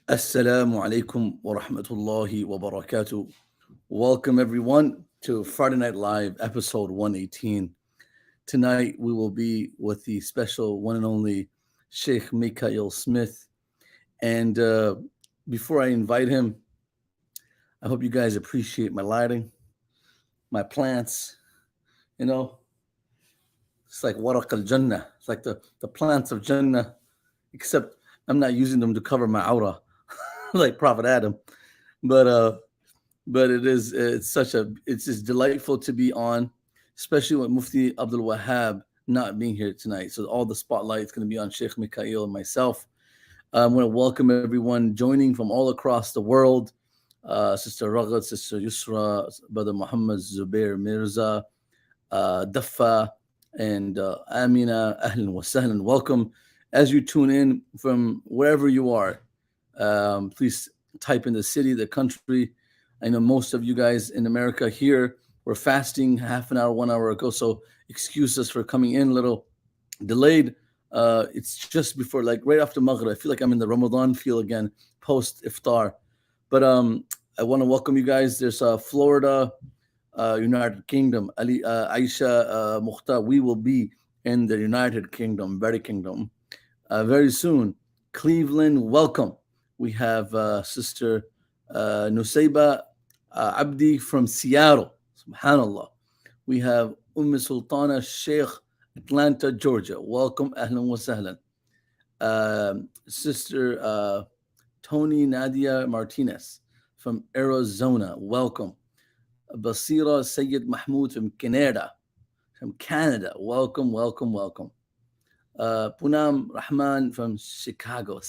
Assalamu alaikum wa rahmatullahi wa barakatuh. Welcome everyone to Friday Night Live episode 118. Tonight we will be with the special one and only Shaykh Mikaeel Smith. And before I invite him, I hope you guys appreciate my lighting, my plants. You know, it's like waraq al Jannah. It's like the plants of Jannah, except I'm not using them to cover my aura like Prophet Adam. But it's just delightful to be on, especially with Mufti Abdul Wahab not being here tonight. So all the spotlight is going to be on Sheikh Mikaeel and myself. I want to welcome everyone joining from all across the world. Sister Raghat, Sister Yusra, Brother Muhammad Zubair Mirza, Daffa, and Amina. Ahlan wa sahlan. Welcome. As you tune in from wherever you are, please type in the city, the country. I know most of you guys in America here were fasting half an hour, 1 hour ago. So excuse us for coming in a little delayed. It's just before, like right after Maghrib. I feel like I'm in the Ramadan feel again, post iftar. But I want to welcome you guys. There's Florida, United Kingdom, Ali, Aisha, Mukhtar. We will be in the United Kingdom, very kingdom, very soon. Cleveland, welcome. We have Sister Nusayba Abdi from Seattle. Subhanallah. We have Sultana Sheikh, Atlanta, Georgia. Welcome. Ahlan wa sahlan. Sister Tony Nadia Martinez from Arizona. Welcome. Basira Sayyid Mahmoud from Canada. Welcome, welcome, welcome. Punam Rahman from Chicago.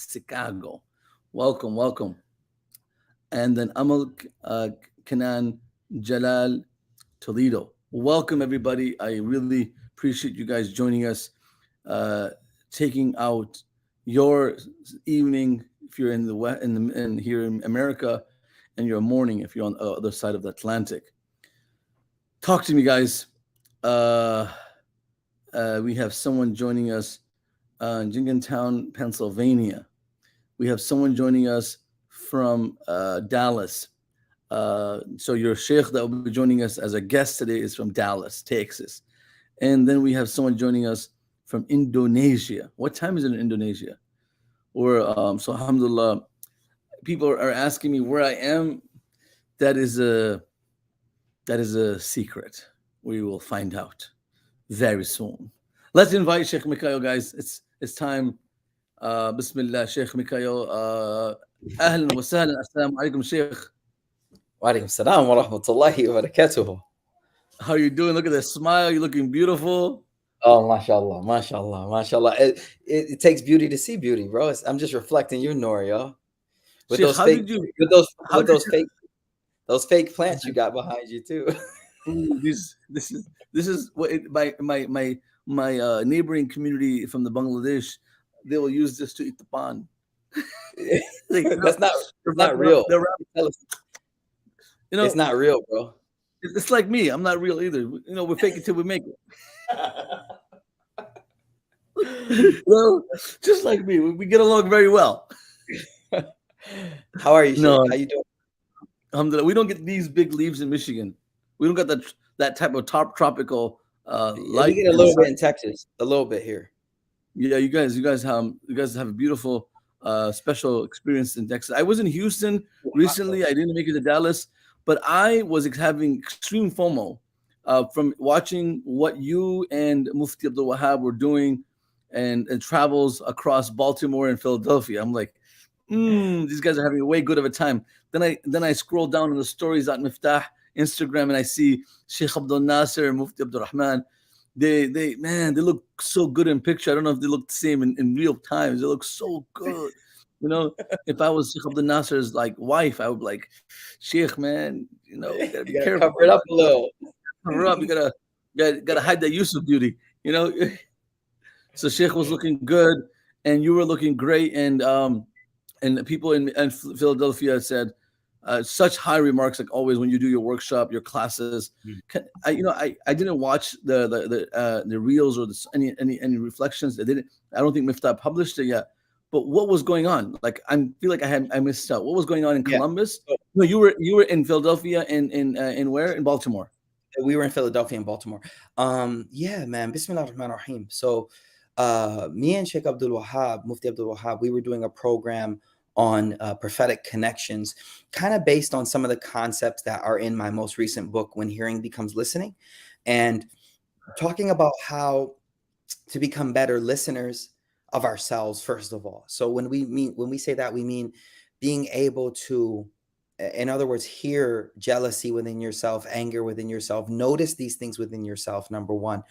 Welcome, welcome. And then Amal Kanan Jalal Toledo. Welcome, everybody. I really appreciate you guys joining us, taking out your evening if you're in here in America, and your morning if you're on the other side of the Atlantic. Talk to me, guys. We have someone joining us in Jenkintown, Pennsylvania. We have someone joining us from Dallas. So your sheikh that will be joining us as a guest today is from Dallas, Texas. And then we have someone joining us from Indonesia. What time is it in Indonesia? So alhamdulillah, people are asking me where I am. That is a secret. We will find out very soon. Let's invite Shaykh Mikaeel, guys. It's time. Bismillah, Shaykh Mikaeel. Ahlan wa sahlan. Assalamu alaikum, Shaykh. Wa alaikum salam wa rahmatullahi wa barakatuh. How you doing? Look at that smile. You're looking beautiful. Oh, mashallah, mashallah, mashallah. It takes beauty to see beauty, bro. I'm just reflecting your nur, yo. With Shaykh, those how fake, did you? with those, with those fake plants you got behind you too. Ooh, this is what my neighboring community from the Bangladesh, they will use this to eat the pan. Like, That's not real. You know, It's not real, bro. it's like me. I'm not real either. You know, we fake it till we make it. Well, just like me, we get along very well. How are you, Sheikh? No. How you doing? Alhamdulillah, we don't get these big leaves in Michigan. We don't got that type of tropical light. We get a little bit in Texas, a little bit here. Yeah, you guys have a beautiful special experience in Texas. I was in Houston recently. I didn't make it to Dallas, but I was having extreme FOMO from watching what you and Mufti Abdul Wahab were doing, and travels across Baltimore and Philadelphia. I'm like, these guys are having a way good of a time. Then I scroll down on the stories on Miftaah Instagram, and I see Sheikh Abdul Nasser and Mufti Abdul Rahman. They look so good in picture. I don't know if they look the same in real times. They look so good. You know, if I was Sheikh Abdul Nasser's like wife, I would be like, Sheikh, man, you know, you gotta be careful. Cover it up a little. Cover up. You gotta hide that Yusuf beauty. You know. So Sheikh was looking good, and you were looking great, and people in Philadelphia said such high remarks, like always when you do your workshop, your classes. I didn't watch the reels or any reflections. I don't think Miftaah published it yet, but what was going on? Like I feel like I missed out. What was going on in Yeah. Columbus? So No, you were in Philadelphia and in where? In Baltimore. we were in Philadelphia and Baltimore. Yeah, man. Bismillah ar-Rahman ar-Rahim. So me and Sheikh Abdul Wahab, Mufti Abdul Wahab, we were doing a program on prophetic connections, kind of based on some of the concepts that are in my most recent book, When Hearing Becomes Listening, and talking about how to become better listeners of ourselves, first of all. So when we say that, we mean being able to, in other words, hear jealousy within yourself, anger within yourself, notice these things within yourself, number one.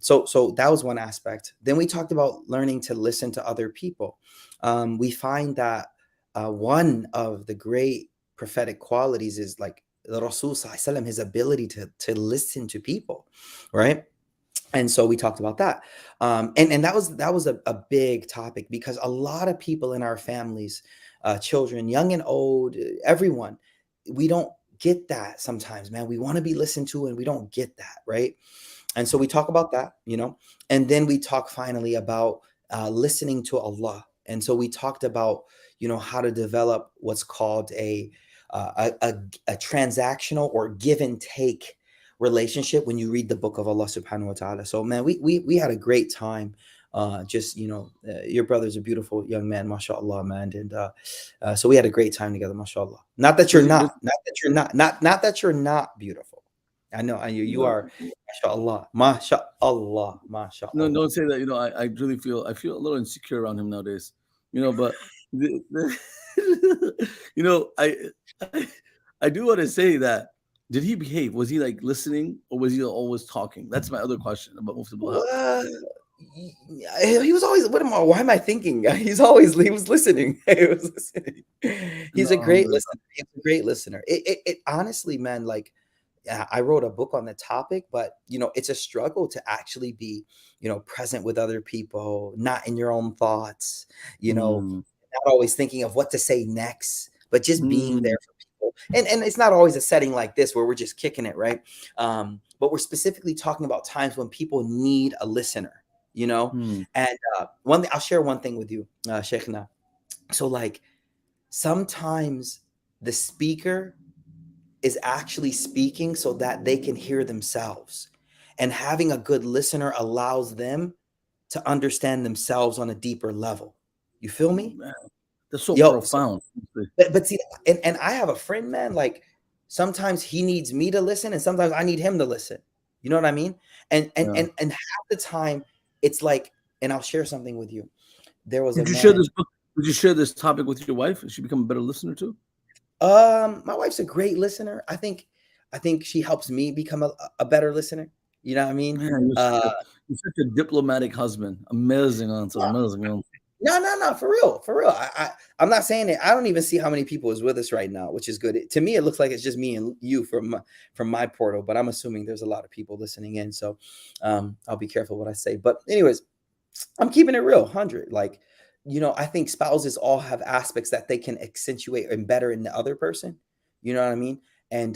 So that was one aspect. Then we talked about learning to listen to other people. We find that one of the great prophetic qualities is like the Rasul Sallallahu Alaihi Wasallam, his ability to listen to people, right? And so we talked about that, and that was a big topic, because a lot of people in our families, children, young and old, everyone, we don't get that sometimes, man. We want to be listened to, and we don't get that, right? And so we talk about that, and then we talk finally about listening to Allah. And so we talked about, how to develop what's called a transactional or give and take relationship when you read the book of Allah subhanahu wa ta'ala. So man, we had a great time. Your brother's a beautiful young man, mashallah, man. And so we had a great time together, mashallah. Not that you're not beautiful. I know you are, mashallah, mashallah, mashallah. No, don't say that. I really I feel a little insecure around him nowadays. But I I do want to say that. Did he behave? Was he like listening, or was he always talking? That's my other question about Mufti Wahab. He was always. Why am I thinking? He was listening. He was listening. He's a great listener. He's a great listener. It honestly, man, like, I wrote a book on the topic, but it's a struggle to actually be, present with other people, not in your own thoughts, not always thinking of what to say next, but just being there for people. And it's not always a setting like this where we're just kicking it, right? But we're specifically talking about times when people need a listener, And one thing, I'll share one thing with you, Sheikhna. So like, sometimes the speaker is actually speaking so that they can hear themselves, and having a good listener allows them to understand themselves on a deeper level. You feel me? Man, that's so profound. But see, and I have a friend, man, like sometimes he needs me to listen, and sometimes I need him to listen. You know what I mean? And half the time it's like, and I'll share something with you. There was Did you share this topic with your wife? Did she become a better listener too? My wife's a great listener. I think she helps me become a better listener. You know what I mean? Man, you're such a diplomatic husband. Amazing answer. Amazing. No, for real. I'm not saying it. I don't even see how many people is with us right now, which is good. To me, it looks like it's just me and you from my portal, but I'm assuming there's a lot of people listening in. So I'll be careful what I say. But anyways, I'm keeping it real, 100. Like, I think spouses all have aspects that they can accentuate and better in the other person. You know what I mean? And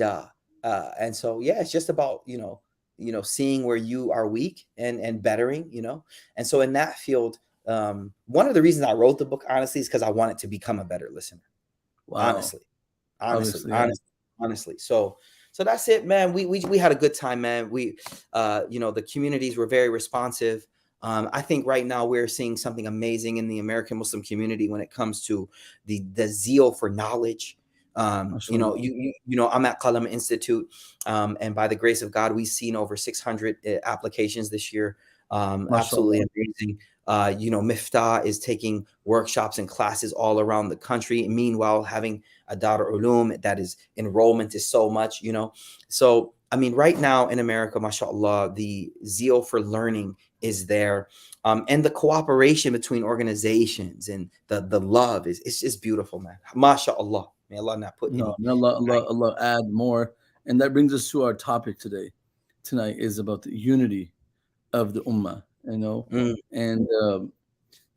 so, yeah, it's just about, seeing where you are weak and bettering, And so in that field, one of the reasons I wrote the book, honestly, is because I wanted to become a better listener. Wow. Honestly. So that's it, man. We had a good time, man. We, the communities were very responsive. I think right now we're seeing something amazing in the American Muslim community when it comes to the zeal for knowledge. I'm at Qalam Institute, and by the grace of God, we've seen over 600 applications this year. Absolutely amazing. Miftaah is taking workshops and classes all around the country. Meanwhile, having a Dar Ulum, that is, enrollment is so much, So, I mean, right now in America, mashallah, the zeal for learning is there. And the cooperation between organizations and the love it's just beautiful, man. MashaAllah. May Allah not put Allah add more. And that brings us to our topic tonight is about the unity of the ummah, And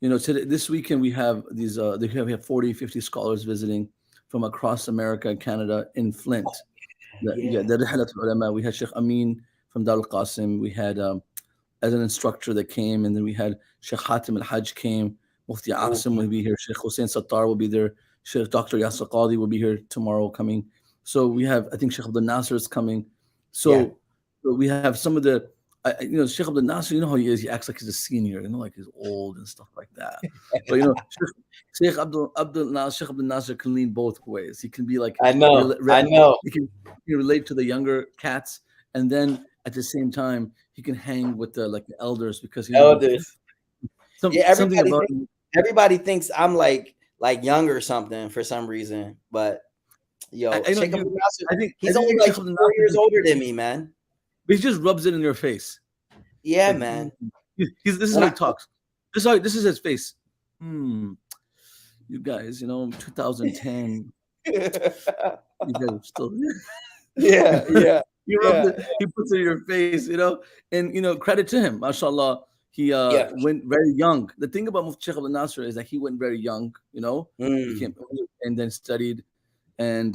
this weekend we have these we have 40, 50 scholars visiting from across America and Canada in Flint. We had Sheikh Amin from Dar al-Qasim. We had as an instructor that came, and then we had Sheikh Hatim al-Hajj came Mufti Oh, Asim will be here. Sheikh Hussein Sattar will be there. Sheikh Dr. Yasir Qadi will be here tomorrow coming. So we have, I think Sheikh Abdul Nasser is coming. yeah. So we have some of the, Sheikh Abdul Nasser, you know how he is. He acts like he's a senior, like he's old and stuff like that. But Sheikh Abdul Nasser, Sheikh Abdul Nasser can lean both ways. He can be like, I know. I know. he can relate to the younger cats, and then at the same time he can hang with the elders because Elders. Yeah, something about everybody thinks I'm like young or something for some reason. But yo, I know Sheikh you. Abdul Nasser, I think he's only like Sheikh Abdul 4 years Nasser, older than me, man. he just rubs it in your face. Yeah, Like man. this is When how I, he talks. This is his face. You guys, 2010. You guys are still. yeah, yeah, yeah, He puts it in your face, and credit to him, mashallah. He yeah. went very young. The thing about Mufti Sheikh Al Nasr is that he went very young, Mm, became and then studied, and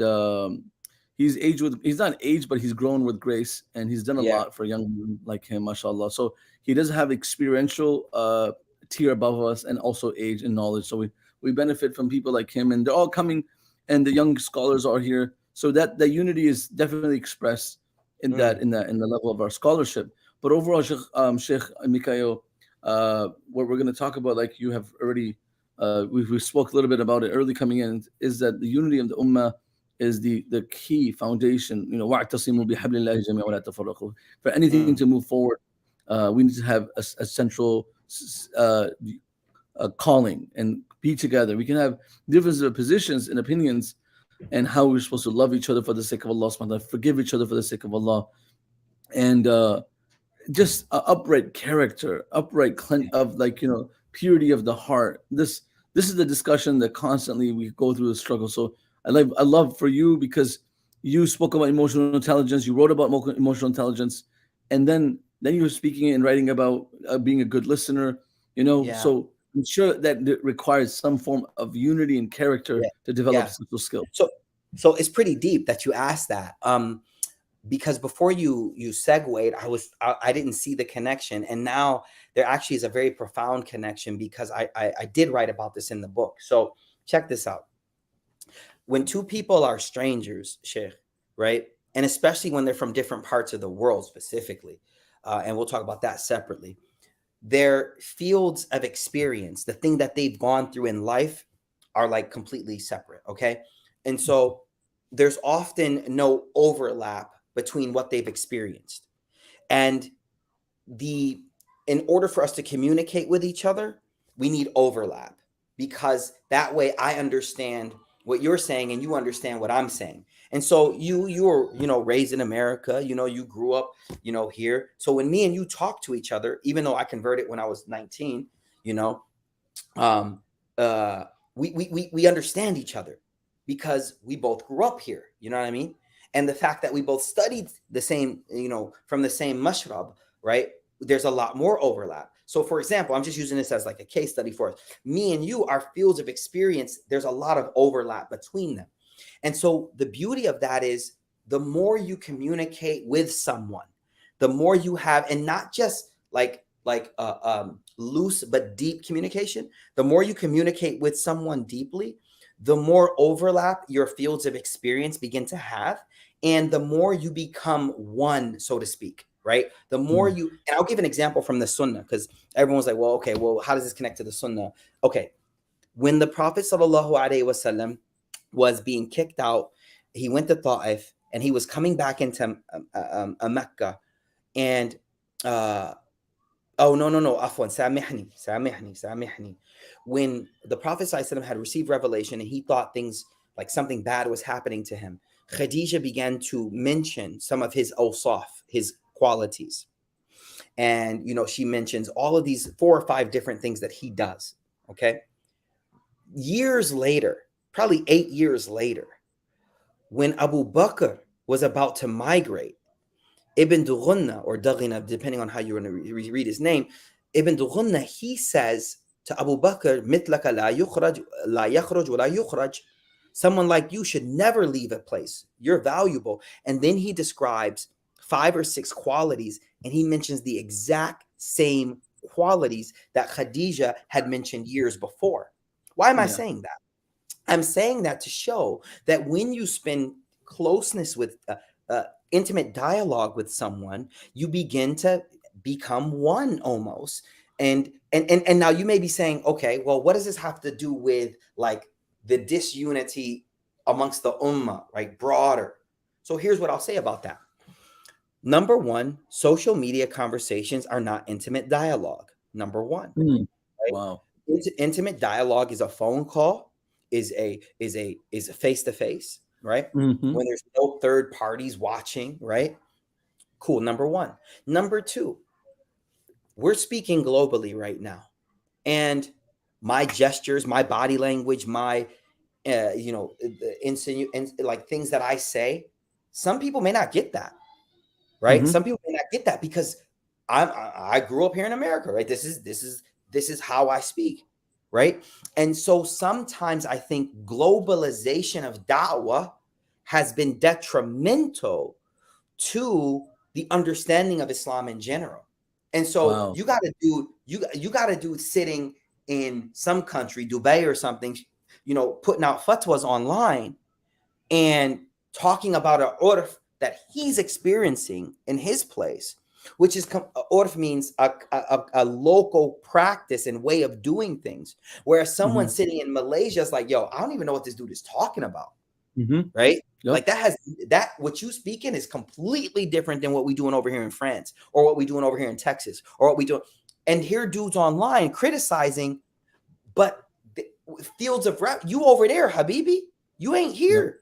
he's not aged, but he's grown with grace, and he's done a yeah, lot for young men like him, mashallah. So he does have experiential tier above us, and also age and knowledge. So we benefit from people like him, and they're all coming, and the young scholars are here. So that the unity is definitely expressed in mm, the level of our scholarship. But overall, Sheikh Mikaeel, what we're going to talk about, like you have already, we spoke a little bit about it early coming in, is that the unity of the ummah is the key foundation. وَاعْتَصِمُوا بِحَبْلِ اللَّهِ جَمِيعًا وَلَا تَفَرَّقُوا. For anything mm. to move forward, we need to have a central calling and be together. We can have differences of positions and opinions, and how we're supposed to love each other for the sake of Allah subhanahu wa ta'ala, forgive each other for the sake of Allah, and just upright character, purity of the heart. This is the discussion that constantly we go through the struggle. So I love for you, because you spoke about emotional intelligence, you wrote about emotional intelligence, and then you were speaking and writing about being a good listener. Yeah, So I'm sure that it requires some form of unity and character yeah, to develop yeah. social skills. So it's pretty deep that you asked that. Because before you segued, I didn't see the connection, and now there actually is a very profound connection, because I did write about this in the book. So check this out. When two people are strangers, Sheikh, right, and especially when they're from different parts of the world specifically, and we'll talk about that separately, their fields of experience, the thing that they've gone through in life, are like completely separate. Okay. And so there's often no overlap between what they've experienced. And in order for us to communicate with each other, we need overlap, because that way I understand what you're saying and you understand what I'm saying. And so you were, raised in America, you grew up, here. So when me and you talk to each other, even though I converted when I was 19, um, uh, we understand each other because we both grew up here. You know what I mean? And the fact that we both studied the same, from the same mashrab, right? There's a lot more overlap. So, for example, I'm just using this as like a case study for us. Me and you, our fields of experience, there's a lot of overlap between them. And so the beauty of that is the more you communicate with someone, the more you have, and not just like loose but deep communication. The more you communicate with someone deeply, the more overlap your fields of experience begin to have, and the more you become one, so to speak. Right? The more Mm. you, and I'll give an example from the Sunnah, because everyone's like, well, okay, well, how does this connect to the Sunnah? Okay, when the Prophet sallallahu alaihi wasallam was being kicked out, he went to Ta'if, and he was coming back into Mecca, and oh, no, afwan, samihni. When the Prophet ﷺ had received revelation and he thought things like something bad was happening to him, Khadija began to mention some of his awsaf, his qualities. And, she mentions all of these 4 or 5 different things that he does. Okay. Years later, probably 8 years later, when Abu Bakr was about to migrate, Ibn Dughunna, or Daghina, depending on how you want to read his name, Ibn Dughunna, he says to Abu Bakr, مِثْلَكَ لَا يَخْرُجْ وَلَا يُخْرَجْ. Someone like you should never leave a place. You're valuable. And then he describes 5 or 6 qualities, and he mentions the exact same qualities that Khadija had mentioned years before. Why am I saying that? I'm saying that to show that when you spend closeness with intimate dialogue with someone, you begin to become one almost. And now you may be saying, okay, well, what does this have to do with like the disunity amongst the ummah, right? Broader. So here's what I'll say about that. Number one, social media conversations are not intimate dialogue. Number one, right? Wow. Intimate dialogue is a phone call, is a face to face, right? When there's no third parties watching, right? Cool. Number one. Number two, we're speaking globally right now, and my gestures, my body language, my like things that I say, some people may not get that, right? Some people may not get that because I grew up here in America, right? This is how I speak, right? And so sometimes I think globalization of da'wah has been detrimental to the understanding of Islam in general. And so you got to do sitting in some country, Dubai or something, putting out fatwas online and talking about an urf that he's experiencing in his place, which is urf means a local practice and way of doing things. Whereas someone sitting in Malaysia is like, yo, I don't even know what this dude is talking about. Right? Like what you speak in is completely different than what we doing over here in France or what we doing over here in Texas or what we do. And here dudes online criticizing, but fields of rap, you over there, Habibi, you ain't here.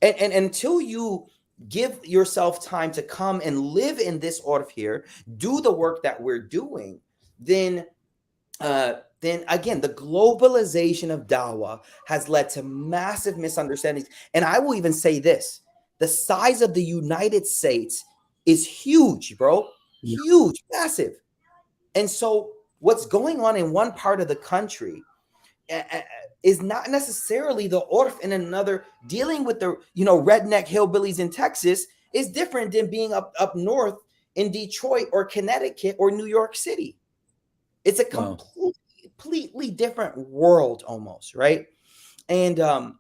And until you give yourself time to come and live in this orf here, do the work that we're doing, then again, the globalization of dawah has led to massive misunderstandings. And I will even say this: the size of the United States is huge, bro. Huge, massive. And so what's going on in one part of the country is not necessarily the orf in another. Dealing with the redneck hillbillies in Texas is different than being up north in Detroit or Connecticut or New York City. It's a completely different world almost, right? And I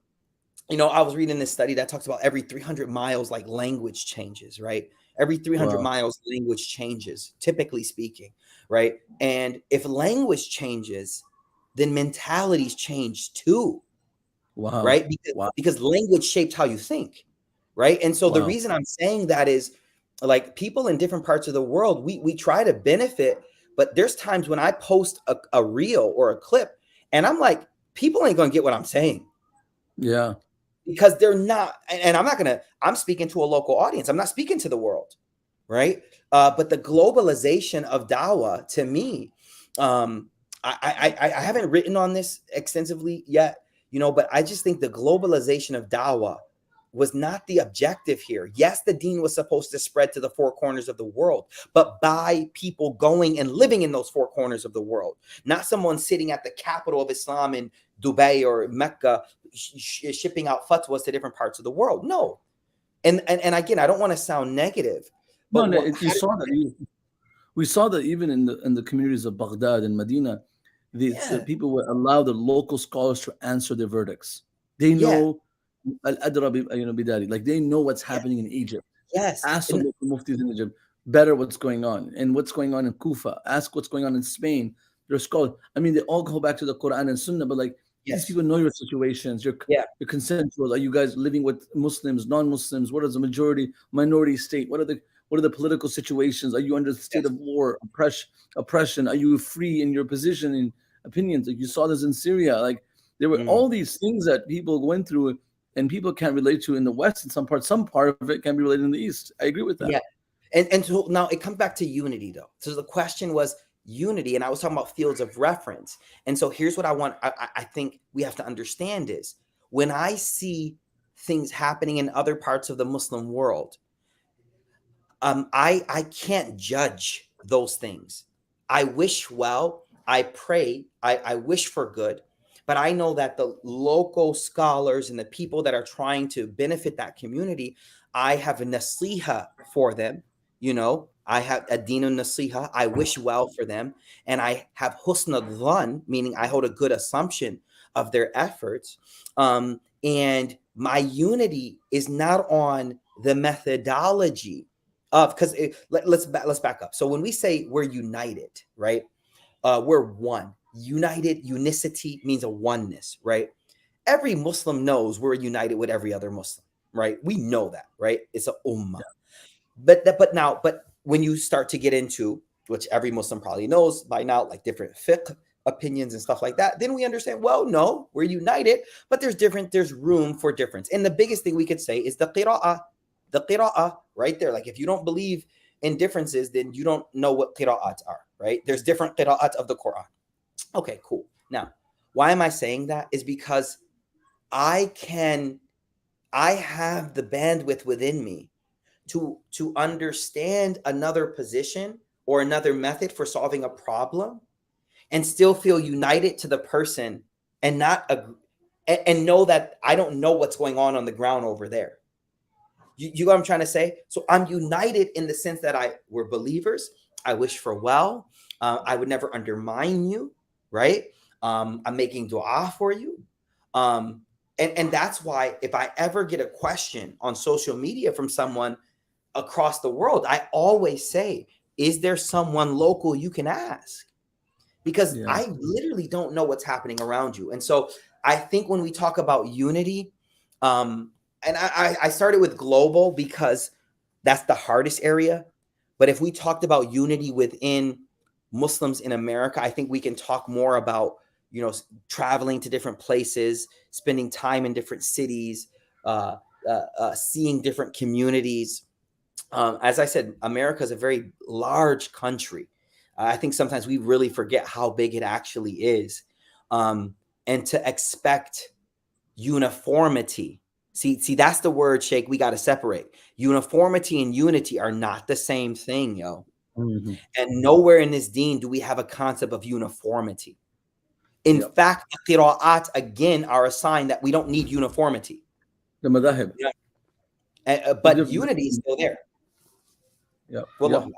was reading this study that talks about every 300 miles like language changes, right? Every 300 miles language changes, typically speaking, right? And if language changes, then mentalities change too. Right? Because language shaped how you think, right? And so the reason I'm saying that is like people in different parts of the world, we try to benefit, but there's times when I post a reel or a clip and I'm like, people ain't gonna get what I'm saying. Yeah. Because they're not, and I'm speaking to a local audience. I'm not speaking to the world, right? But the globalization of dawah, to me, I haven't written on this extensively yet, but I just think the globalization of dawah was not the objective here. Yes, the deen was supposed to spread to the four corners of the world, but by people going and living in those four corners of the world, not someone sitting at the capital of Islam in Dubai or Mecca shipping out fatwas to different parts of the world. No. And again, I don't want to sound negative, but we saw that even in the communities of Baghdad and Medina, the people would allow the local scholars to answer their verdicts. They know like they know what's happening in Egypt. Yes. Ask the local muftis in Egypt better what's going on and what's going on in Kufa. Ask what's going on in Spain. They're scholars. I mean, they all go back to the Quran and Sunnah, but like these people know your situations. Your consensual. Are you guys living with Muslims, non-Muslims? What is the majority, minority state? What are the political situations? Are you under the state of war, oppression? Are you free in your position and opinions? Like you saw this in Syria. Like there were all these things that people went through and people can't relate to in the West in some part. Some part of it can be related in the East. I agree with that. Yeah. And so now it comes back to unity though. So the question was unity, and I was talking about fields of reference. And so here's what I think we have to understand is when I see things happening in other parts of the Muslim world, I can't judge those things. I wish well, I pray, I wish for good, but I know that the local scholars and the people that are trying to benefit that community, I have a nasiha for them. I have adinun nasiha. I wish well for them, and I have husna dhan, meaning I hold a good assumption of their efforts. And my unity is not on the methodology of, because let's back up. So when we say we're united, right? We're one. United, unicity means a oneness, right? Every Muslim knows we're united with every other Muslim, right? We know that, right? It's a ummah. But when you start to get into, which every Muslim probably knows by now, like different fiqh opinions and stuff like that, then we understand, well, no, we're united, but there's room for difference. And the biggest thing we could say is the qira'ah right there. Like if you don't believe in differences, then you don't know what qira'ats are, right? There's different qira'ats of the Quran. Okay, cool. Now, why am I saying that? Is because I have the bandwidth within me to understand another position or another method for solving a problem and still feel united to the person and and know that I don't know what's going on the ground over there. You know what I'm trying to say? So I'm united in the sense that we're believers. I wish for well. I would never undermine you, right? I'm making dua for you. And that's why if I ever get a question on social media from someone across the world, I always say, is there someone local you can ask? Because I literally don't know what's happening around you. And so I think when we talk about unity, and I started with global because that's the hardest area. But if we talked about unity within Muslims in America, I think we can talk more about, traveling to different places, spending time in different cities, seeing different communities. As I said, America is a very large country. I think sometimes we really forget how big it actually is. And to expect uniformity. See, that's the word, Sheikh, we got to separate. Uniformity and unity are not the same thing, yo. Mm-hmm. And nowhere in this deen do we have a concept of uniformity. In fact, the qira'at, again, are a sign that we don't need uniformity. The madahib. Yeah. But unity is still there. Yeah. Well,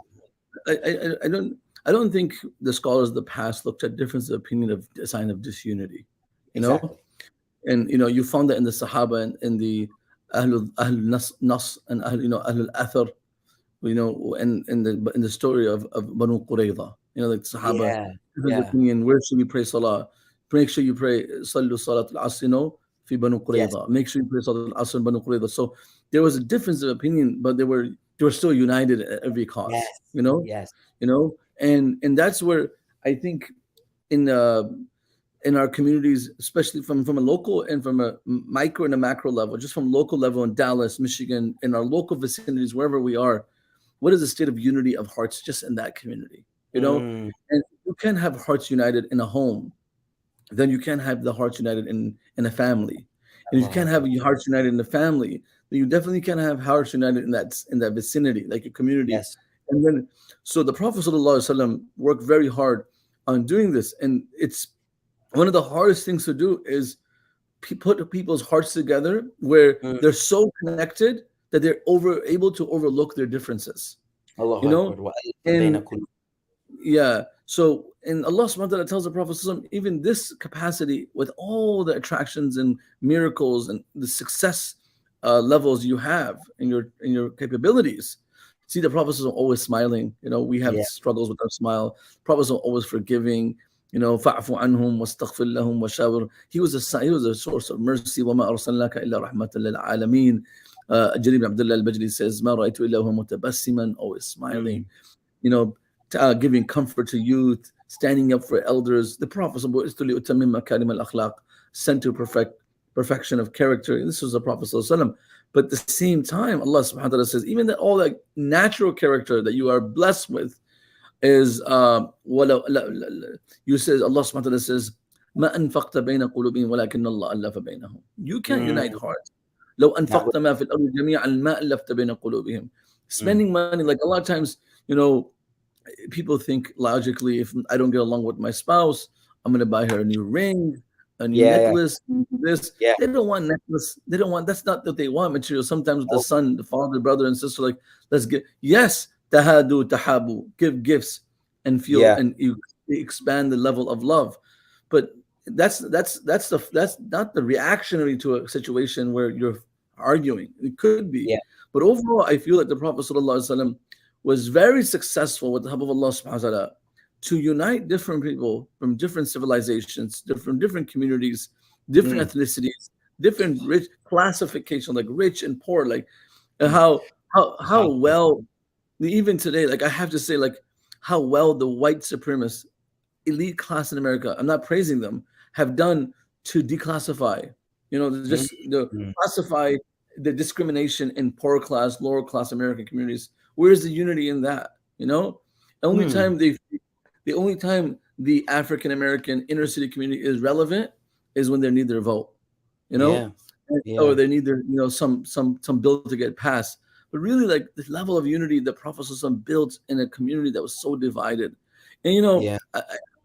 I don't think the scholars of the past looked at difference of opinion of a sign of disunity. Exactly. And you found that in the Sahaba and in the Ahlul Nas and Ahlul Athar, and in the story of Banu Qurayza, like Sahaba, opinion, where should we pray Salah? Make sure you pray Sallu Salat al-Asr, fi Banu Qurayza. Make sure you pray Salat al-Asr in Banu Qurayza. So there was a difference of opinion, but they were still united at every cost. Yes. And that's where I think in our communities, especially from a local and from a micro and a macro level, just from local level in Dallas, Michigan, in our local vicinities, wherever we are, what is the state of unity of hearts just in that community? And you can have hearts united in a home, then you can have the hearts united in a family. And if you can't have your hearts united in the family, then you definitely can have hearts united in that vicinity, like your community. Yes. And then, so the Prophet ﷺ worked very hard on doing this. And it's one of the hardest things to do is put people's hearts together where they're so connected that they're able to overlook their differences. So, and Allah subhanahu wa ta'ala tells the Prophet ﷺ, even this capacity with all the attractions and miracles and the success levels you have in your capabilities. See, the Prophet is always smiling. We have struggles with our smile. The Prophet is always forgiving. فَعْفُ عَنْهُمْ وَاسْتَغْفِرْ لَهُمْ وَشَاوِرْ. He was a source of mercy. وَمَا أَرْسَلْنَاكَ إِلَّا رَحْمَةً لِلْعَالَمِينَ. Jarir ibn Abdullah al-Bajli says, مَا رَأَيْتُ إِلَّا هُوَ مُتَبَسِّمًا, always smiling. Giving comfort to youth, standing up for elders. The Prophet sent to perfection of character. This was the Prophet ﷺ. But at the same time, Allah subhanahu wa ta'ala says, even that all that natural character that you are blessed with is you says Allah subhanahu wa ta'ala says, ما أنفقت بين قلوبهم ولكن الله ألف بينهم. You can't unite hearts. لو أنفقت ما في الأرض جميعا ما ألفت بين قلوبهم. Spending money, like a lot of times, people think logically, if I don't get along with my spouse, I'm going to buy her a new ring, a new necklace, this. They don't want necklace. They don't want, that's not what they want, material. Sometimes the son, the father, brother, and sister, like, let's get, yes, tahadu, tahabu, give gifts and feel, Yeah. and you expand the level of love. But that's not the reactionary to a situation where you're arguing. It could be, Yeah. but overall, I feel like the Prophet ﷺ was very successful with the help of Allah subhanahu wa ta'ala to unite different people from different civilizations, different communities, different Mm. ethnicities, different rich classification, like rich and poor, like Mm. how well, even today, like I have to say, like how well the white supremacists, elite class in America, I'm not praising them, have done to declassify, Mm. just the Mm. classify the discrimination in poor class, lower class American communities. Where's the unity in that? Only Mm. time the only time the African American inner city community is relevant is when they need their vote, you know, Yeah. or Yeah. they need their, some bill to get passed. But really, like the level of unity that Prophet ﷺ built in a community that was so divided. And Yeah.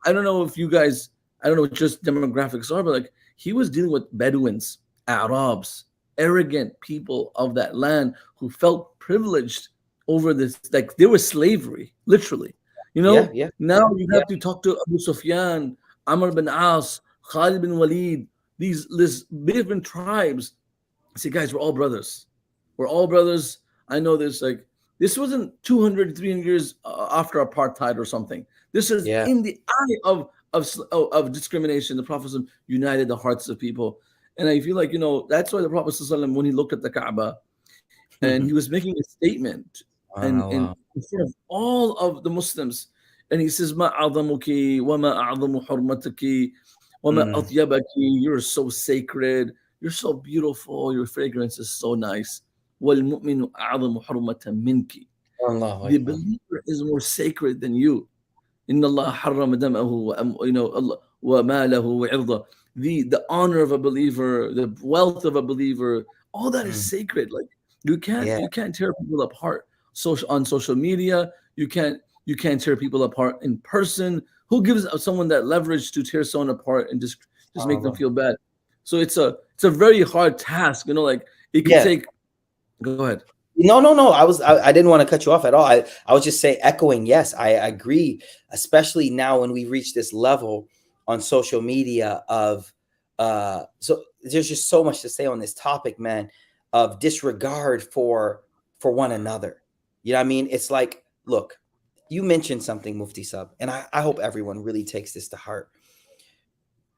I don't know if you guys, I don't know what just demographics are, but like he was dealing with Bedouins, Arabs, arrogant people of that land who felt privileged over this. Like there was slavery, literally. Yeah. Yeah. Now you Yeah. have to talk to Abu Sufyan, Amr bin As, Khalid bin Walid, these different tribes. See, guys, we're all brothers. We're all brothers. I know this. Like this wasn't 200, 300 years after apartheid or something. This is Yeah. in the eye of discrimination. The Prophet united the hearts of people, and I feel like that's why the Prophet when he looked at the Kaaba and he was making a statement and Wow. in front of all of the Muslims, and he says, "Ma a'zamuki wa ma a'zamu hurmataki wa ma Mm. atyabaki." You're so sacred. You're so beautiful. Your fragrance is so nice. وَالْمُؤْمِنُ أَعْظَمُ حُرْمَةً مِنْكِ. Allahu The Akbar. believer is more sacred than you. إِنَّ اللَّهَ حَرَّمَ دَمَهُ Allah وَمَالَهُ وَعِرْضَهُ. The honor of a believer, the wealth of a believer, all that is Mm. sacred. Like you can't Yeah. you can't tear people apart. On social media, you can't tear people apart in person. Who gives someone that leverage to tear someone apart and just make them Allah. feel bad? So it's a very hard task. Like it could Yeah. take. Go ahead. No, no, no. I didn't want to cut you off at all. I was just saying, echoing, yes, I agree, especially now when we reach this level on social media of so there's just so much to say on this topic, man, of disregard for one another. You know what I mean? It's like, look, you mentioned something, Mufti Sub, and I hope everyone really takes this to heart.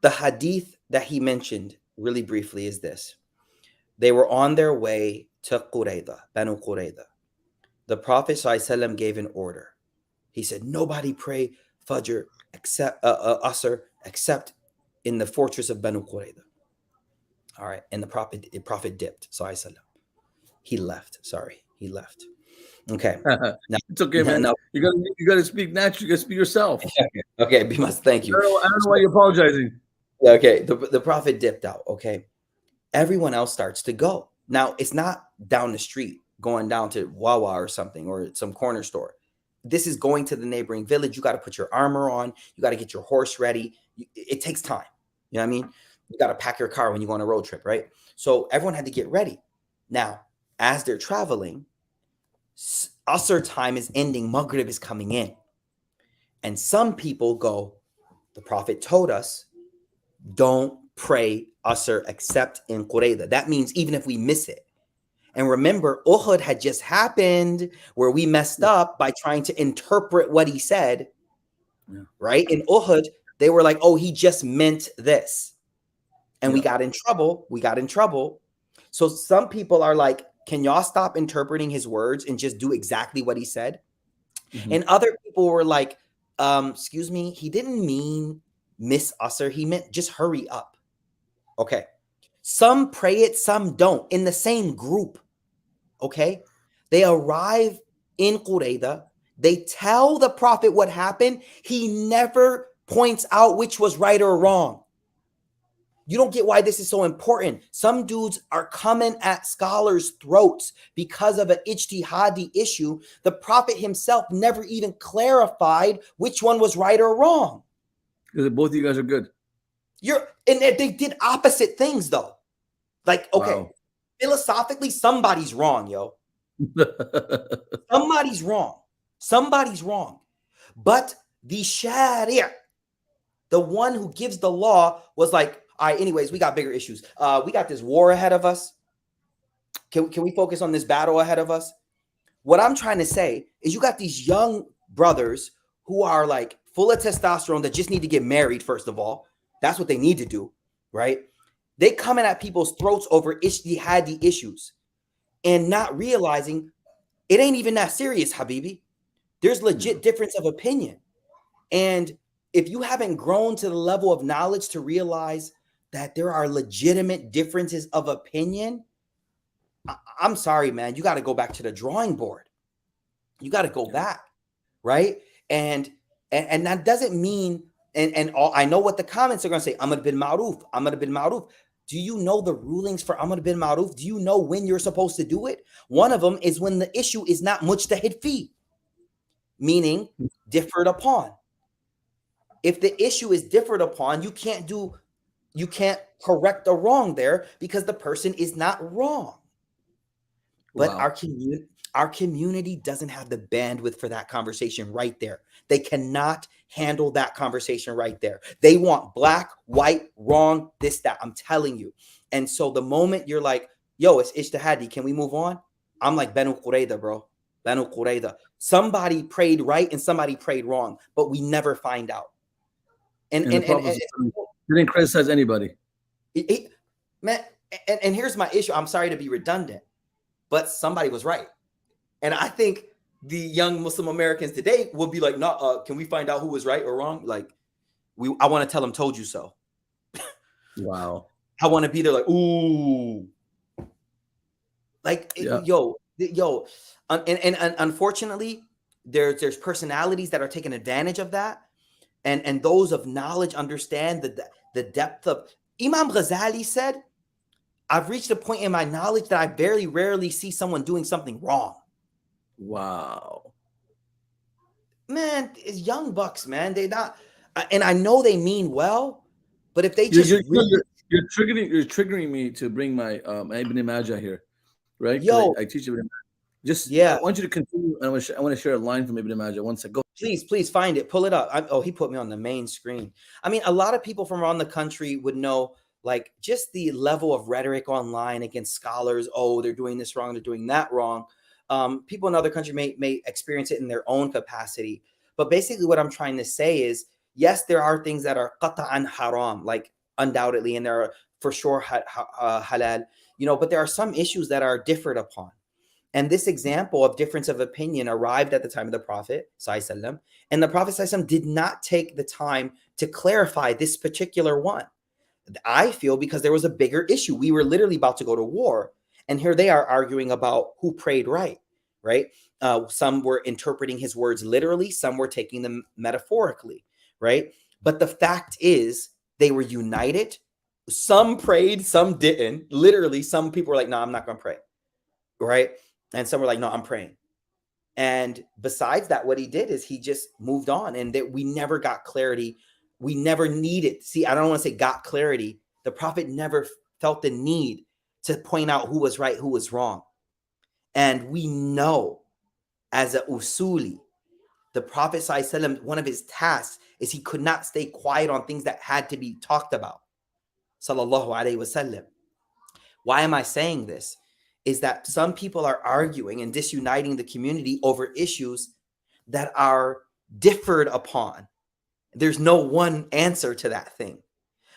The hadith that he mentioned really briefly is this. They were on their way to Qurayda, Banu Qurayda. The Prophet ﷺ gave an order. He said, nobody pray Fajr except Asr except in the fortress of Banu Qurayda. All right. And the Prophet dipped. ﷺ. He left. Sorry. He left. Okay. Now, It's okay, man. now You gotta speak naturally. You gotta speak yourself. okay. Bimas, thank you. I don't know why you're apologizing. Okay. The Prophet dipped out. Okay. Everyone else starts to go. Now, it's not down the street, going down to Wawa or something, or some corner store. This is going to the neighboring village. You got to put your armor on. You got to get your horse ready. It takes time. You know what I mean? You got to pack your car when you go on a road trip, right? So everyone had to get ready. Now, as they're traveling, Asr time is ending. Maghrib is coming in. And some people go, the Prophet told us, don't pray Asr except in Qurayda. That means even if we miss it. And remember, Uhud had just happened where we messed up by trying to interpret what he said, right? In Uhud, they were like, oh, he just meant this. And we got in trouble. We got in trouble. So some people are like, can y'all stop interpreting his words and just do exactly what he said? Mm-hmm. And other people were like, excuse me, he didn't mean miss Asr. He meant just hurry up. Okay. Some pray it, some don't in the same group. Okay. They arrive in Qurayda. They tell the Prophet what happened. He never points out which was right or wrong. You don't get why this is so important. Some dudes are coming at scholars' throats because of an ijtihadi issue. The Prophet himself never even clarified which one was right or wrong. Because both of you guys are good. And they did opposite things though. Like, okay, wow. Philosophically, somebody's wrong, yo. Somebody's wrong. Somebody's wrong. But the Sharia, the one who gives the law, was like, all right, anyways, we got bigger issues. We got this war ahead of us. Can we focus on this battle ahead of us? What I'm trying to say is you got these young brothers who are like full of testosterone that just need to get married, first of all. That's what they need to do, right? They coming at people's throats over ijtihadi issues and not realizing it ain't even that serious, Habibi. There's legit difference of opinion. And if you haven't grown to the level of knowledge to realize that there are legitimate differences of opinion, I'm sorry, man. You got to go back to the drawing board. You got to go back, right? And that doesn't mean, and all, I know what the comments are going to say. Amr bin Ma'ruf, Amr bin Ma'ruf. Do you know the rulings for Amr bin Ma'ruf? Do you know when you're supposed to do it? One of them is when the issue is not mujtahid fi, meaning differed upon. If the issue is differed upon, you can't correct a wrong there because the person is not wrong. But Wow. our community doesn't have the bandwidth for that conversation right there. They cannot handle that conversation right there. They want black, white, wrong, this, that. I'm telling you. And so the moment you're like, yo, it's ijtihadi, can we move on? I'm like Banu Qurayda, bro. Banu Qurayda. Somebody prayed right and somebody prayed wrong, but we never find out. And didn't criticize anybody. Man, and here's my issue. I'm sorry to be redundant, but somebody was right. And I think the young Muslim Americans today will be like, no, can we find out who was right or wrong? Like, I want to tell them, told you so. Wow. I want to be there like, ooh. Like, yeah. And unfortunately, there's personalities that are taking advantage of that. And those of knowledge understand the depth of. Imam Ghazali said, I've reached a point in my knowledge that I very rarely see someone doing something wrong. Wow. Man, it's young bucks, man. They're not, and I know they mean well, but if they just you're triggering me to bring my Ibn Majah here, right? Yo, I teach Ibn Majah. Just yeah. I want you to continue. I want to share a line from Ibn Majah. One second. Go. Please find it. Pull it up. He put me on the main screen. I mean, a lot of people from around the country would know, like, just the level of rhetoric online against scholars. Oh, they're doing this wrong. They're doing that wrong. People in other countries may experience it in their own capacity. But basically what I'm trying to say is, yes, there are things that are qata'an haram, like undoubtedly, and there are for sure halal, but there are some issues that are differed upon. And this example of difference of opinion arrived at the time of the Prophet ﷺ, and the Prophet ﷺ did not take the time to clarify this particular one. I feel because there was a bigger issue. We were literally about to go to war, and here they are arguing about who prayed right? Some were interpreting his words literally, some were taking them metaphorically, right? But the fact is, they were united. Some prayed, some didn't. Literally, some people were like, no, I'm not going to pray, right? And some were like, no, I'm praying. And besides that, what he did is he just moved on, and that we never got clarity. We never needed. See, I don't want to say got clarity. The Prophet never felt the need to point out who was right, who was wrong. And we know as a usuli, the Prophet ﷺ, one of his tasks is he could not stay quiet on things that had to be talked about. Sallallahu alaihi wasallam. Why am I saying this? Is that some people are arguing and disuniting the community over issues that are differed upon. There's no one answer to that thing.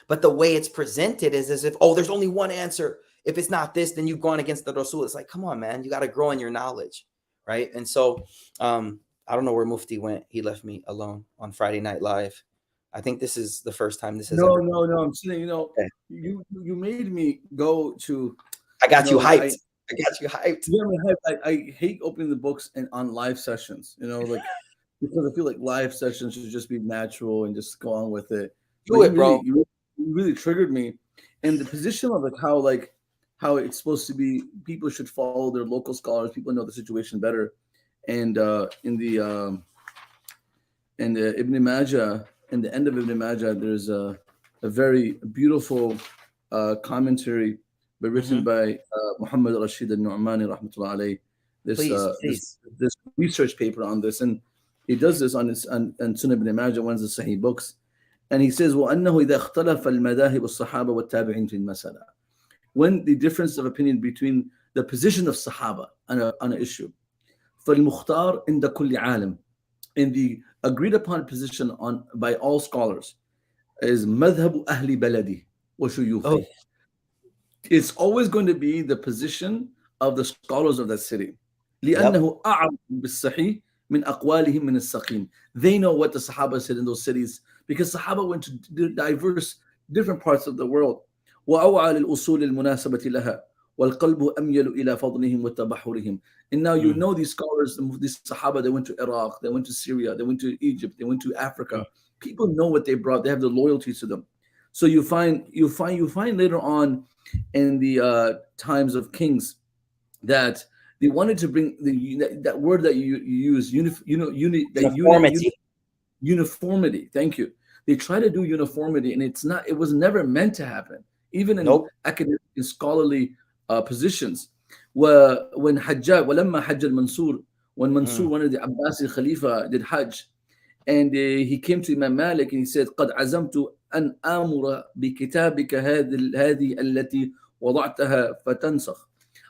But the way it's presented is as if, oh, there's only one answer. If it's not this, then you've gone against the Rasul. It's like, come on, man, you got to grow in your knowledge, right? And so I don't know where Mufti went. He left me alone on Friday Night Live. I think this is the first time this has No. I'm saying, you made me go to. I got you hyped. I got you hyped. Yeah, I hate opening the books and on live sessions, because I feel like live sessions should just be natural and just go on with it. Do it, bro. You really triggered me. And the position of how it's supposed to be, people should follow their local scholars. People know the situation better. And in the Ibn Majah, in the end of Ibn Majah, there's a very beautiful commentary written by Muhammad Rashid al-Nu'mani rahmatullah alayhi, this Please, this please. this research paper on this, and he does this on Sunan ibn Majah, one of the Sahih books, and he says, وأنه إذا اختلف المذاهب الصحابة والتابعين في المسألة, when the difference of opinion between the position of Sahaba on an issue, فالمختار عند كل عالم, in the agreed upon position on by all scholars, is مذهب أهل بلده Oh, وشيوخه. It's always going to be the position of the scholars of that city. yep. لأنه أعلم بالصحيح من أقوالهم من السقيم. They know what the Sahaba said in those cities, because Sahaba went to diverse different parts of the world. وأوعى للأصول المناسبة لها والقلب أميل إلى فضلهم وتبحرهم. And now you Mm, know these scholars, these Sahaba, they went to Iraq, they went to Syria, they went to Egypt, they went to Africa. mm. People know what they brought. They have the loyalty to them. So you find later on in the times of kings that they wanted to bring that word that you use, Uniformity. uniformity. Thank you. They try to do uniformity, and it was never meant to happen, even in Nope. academic and scholarly positions. When Hajjaj, ولما حج المنصور, when Mansur, Mm, one of the Abbasi Khalifa, did Hajj, and he came to Imam Malik and he said, قد عزمت أن آمر بكتابك هذه التي وضعتها فتنسخ.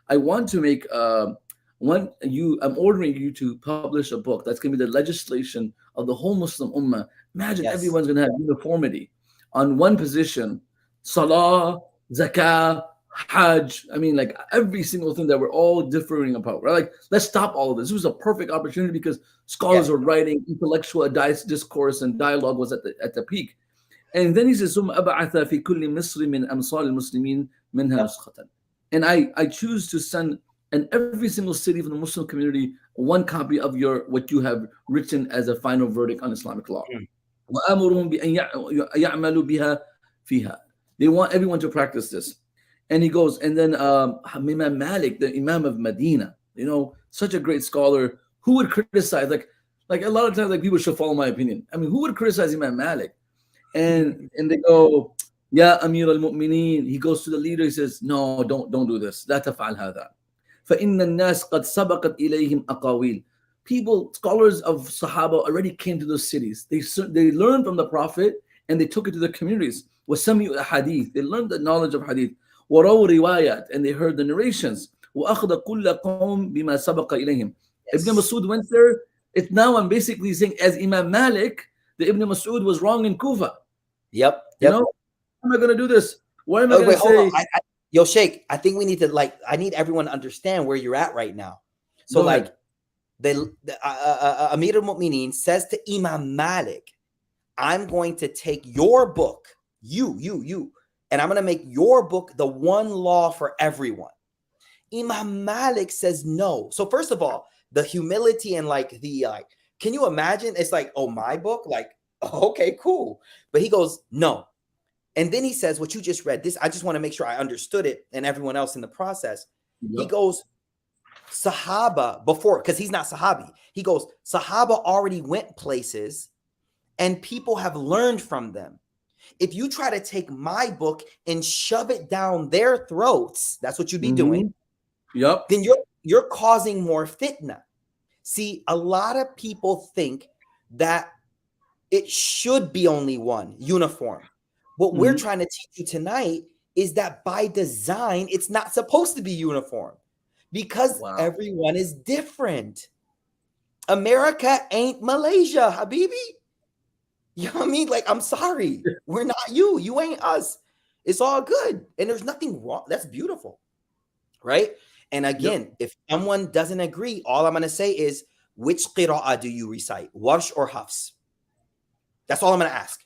I want to make I'm ordering you to publish a book that's going to be the legislation of the whole Muslim Ummah. Imagine yes. everyone's going to have uniformity on one position, Salah, Zakah, Hajj. I mean, like every single thing that we're all differing about. Right? Like, let's stop all of this. This was a perfect opportunity because scholars Yes. were writing, intellectual discourse and dialogue was at the peak. And then he says, ثم أبعث في كل مصر من أمصار المسلمين منها Yep. نسخة. And I choose to send in every single city from the Muslim community one copy of what you have written as a final verdict on Islamic law. Mm. وآمرهم بأن يعملوا بها فيها. They want everyone to practice this. And he goes, and then Imam Malik, the Imam of Medina, such a great scholar, who would criticize, like a lot of times, like people should follow my opinion. I mean, who would criticize Imam Malik? And they go, Ya Amir al-Mu'mineen. He goes to the leader, he says, no, don't do this. لا تفعل هذا. فإن الناس قد سبقت إليهم أقاويل. People, scholars of Sahaba already came to those cities. They learned from the Prophet and they took it to the communities. وسمعوا الحديث. They learned the knowledge of hadith. ورووا روايات, and they heard the narrations. وأخذ كل قوم بما سبق إليهم. Ibn Yes. Masud went there. Now I'm basically saying, as Imam Malik, the Ibn Masud was wrong in Kufa. Yep. You Yep. know, how am I going to do this? Why am I Oh, going wait, to hold on. say? Yo, Sheikh, I think we need to I need everyone to understand where you're at right now. So Go ahead. Amir al-Mu'mineen says to Imam Malik, I'm going to take your book, you, and I'm going to make your book the one law for everyone. Imam Malik says no. So first of all, the humility and can you imagine? It's like, oh, my book? Like, okay, cool. But he goes, no. And then he says, what you just read, this, I just want to make sure I understood it and everyone else in the process. He goes, Sahaba before, because he's not Sahabi. He goes, Sahaba already went places and people have learned from them. If you try to take my book and shove it down their throats, that's what you'd be doing. Yep. Then you're causing more fitna. See, a lot of people think that it should be only one uniform. What we're trying to teach you tonight is that by design, it's not supposed to be uniform because everyone is different. America ain't Malaysia, Habibi. You know what I mean? Like, I'm sorry. We're not you. You ain't us. It's all good. And there's nothing wrong. That's beautiful. Right? And again, if someone doesn't agree, all I'm going to say is, which qira'ah do you recite? Warsh or Hafs? That's all I'm going to ask.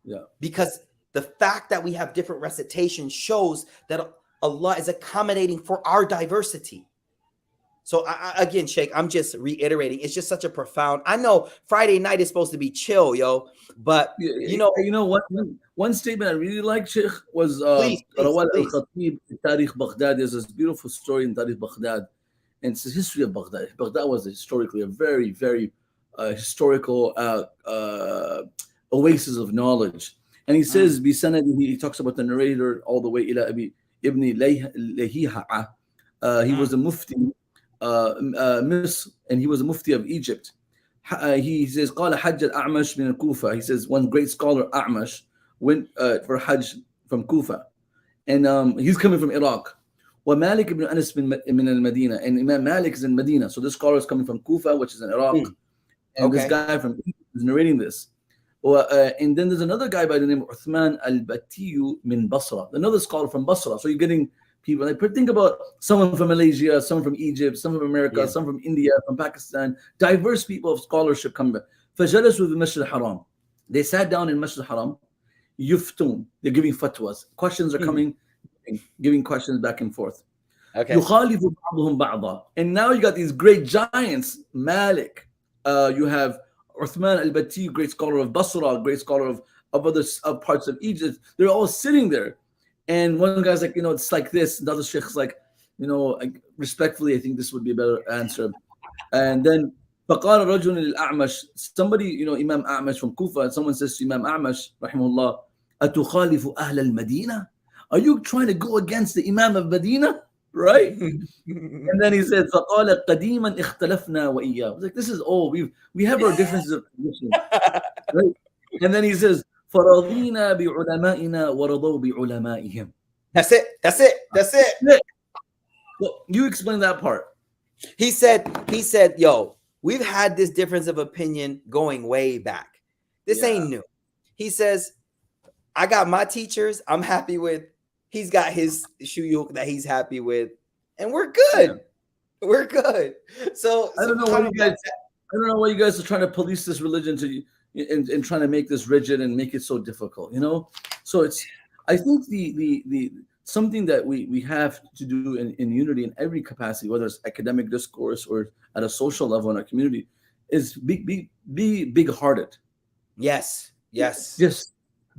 Yeah. Because the fact that we have different recitations shows that Allah is accommodating for our diversity. So again, Sheikh, I'm just reiterating. It's just such a profound. I know Friday night is supposed to be chill, yo, but one statement I really like, Sheikh, was please. al-Khatib Tarikh Baghdad. There's this beautiful story in Tarikh Baghdad, and it's the history of Baghdad. Baghdad was historically a very, very historical oasis of knowledge. And he says, he talks about the narrator all the way ila Ibn Lahiha. He was a Mufti Misr, and he was a Mufti of Egypt. He says, قال حج الأعمش من الكوفة. He says one great scholar, A'mash, went for Hajj from Kufa. And he's coming from Iraq. ومالك ibn Anas من المدينة. And Imam Malik is in Medina. So this scholar is coming from Kufa, which is in Iraq. And this guy from Egypt is narrating this. And then there's another guy by the name of Uthman al-Batiyu min Basra, another scholar from Basra. So you're getting people, like, think about someone from Malaysia, someone from Egypt, someone from America, someone from India, from Pakistan, diverse people of scholarship coming back. فجلسوا في المسجد الحرام. They sat down in Masjid al-Haram. Yuftun, they're giving fatwas. Questions are coming, giving questions back and forth. يخالف بعضهم بعضا. And now you got these great giants, Malik. You have Uthman al-Bati, great scholar of Basra, great scholar of other parts of Egypt. They're all sitting there. And one guy's like, it's like this. The other sheikh's like, respectfully, I think this would be a better answer. And then, فقال رجل للأعمش, somebody, Imam A'mash from Kufa, someone says to Imam A'mash, rahimahullah, أتخالف أهل المدينة? Are you trying to go against the Imam of Medina? Right? And then he said, فقال قديما اختلفنا وإياه. Like, this is old. We have our differences of position. Right? And then he says, فرضينا بعلمائنا ورضوا بعلمائهم. That's it. Well, you explain that part. He said, yo, we've had this difference of opinion going way back. This ain't new. He says, I got my teachers I'm happy with. He's got his shuyukh that he's happy with, and we're good. Yeah. We're good. So I don't know why you guys are trying to police this religion and trying to make this rigid and make it so difficult. So I think the something that we have to do in unity in every capacity, whether it's academic discourse or at a social level in our community, is be big-hearted. Yes. Just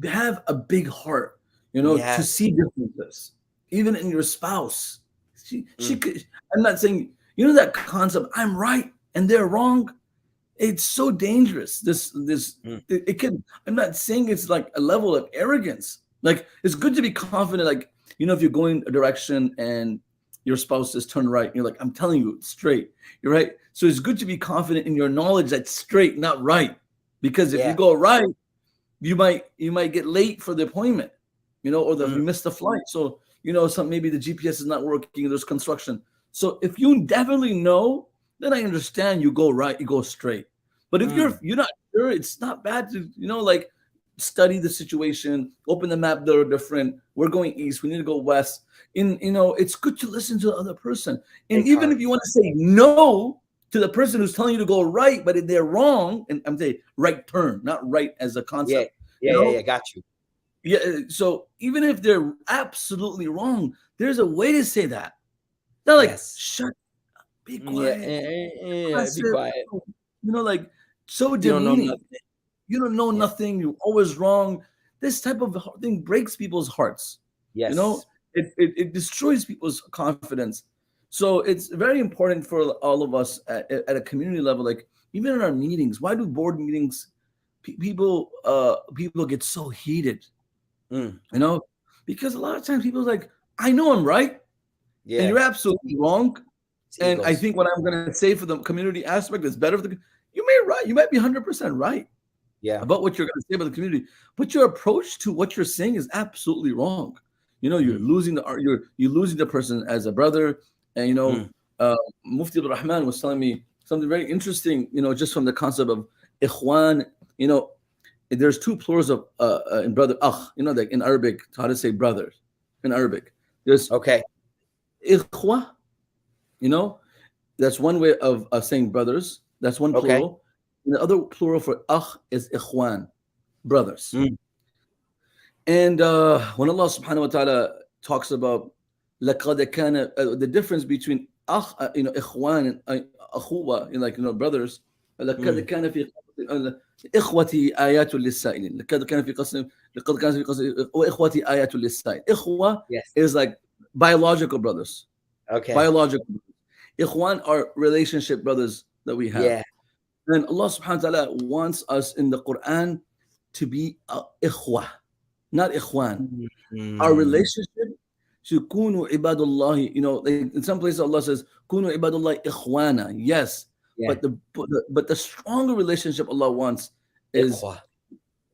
have a big heart. To see differences, even in your spouse. She could. I'm not saying, that concept, I'm right and they're wrong. It's so dangerous. It can. I'm not saying it's like a level of arrogance. Like, it's good to be confident. Like, if you're going a direction and your spouse is turned right, you're like, I'm telling you, it's straight. You're right. So it's good to be confident in your knowledge that's straight, not right. Because if you go right, you might get late for the appointment. Or you miss the flight. So, maybe the GPS is not working, there's construction. So if you definitely know, then I understand you go right, you go straight. But if you're not sure, it's not bad to, study the situation, open the map, they're different. We're going east, we need to go west. It's good to listen to the other person. And even if you want to say no to the person who's telling you to go right, but if they're wrong, and I'm saying right turn, not right as a concept. Yeah, got you. Yeah, so even if they're absolutely wrong, there's a way to say that. They're like, shut up, be quiet. Be quiet. Like, so demeaning. You don't know nothing. You're always wrong. This type of thing breaks people's hearts. Yes. It destroys people's confidence. So it's very important for all of us at a community level, like even in our meetings. Why do board meetings, people get so heated? Because a lot of times people are like, I know I'm right, and you're absolutely wrong. And I think what I'm going to say for the community aspect is better for you might be 100% right about what you're going to say about the community, but your approach to what you're saying is absolutely wrong. You're losing the person as a brother. And Mufti Rahman was telling me something very interesting, just from the concept of ikhwan. There's two plurals of in brother, like in Arabic, how to say brothers in Arabic. There's ikhwa, that's one way of saying brothers. That's one plural. And the other plural for is ikhwan, brothers. And when Allah subhanahu wa ta'ala talks about لَقَدْ كَانَ, the difference between ikhwan and akhuwa, brothers, لَقَدْ كَانَ في إخوتي آيات للسائلين. لقد كان في قصة وإخوتي آيات للسائل. إخوة is like biological brothers. Biological brothers. Ikhwan are relationship brothers that we have. And Allah subhanahu wa ta'ala wants us in the Quran to be ikhwa, not ikhwan. Our relationship So kunu ibadullah, like in some places Allah says, kunu ibadullah ikhwana. Yes, Yeah. but the stronger relationship Allah wants is Ikhwa.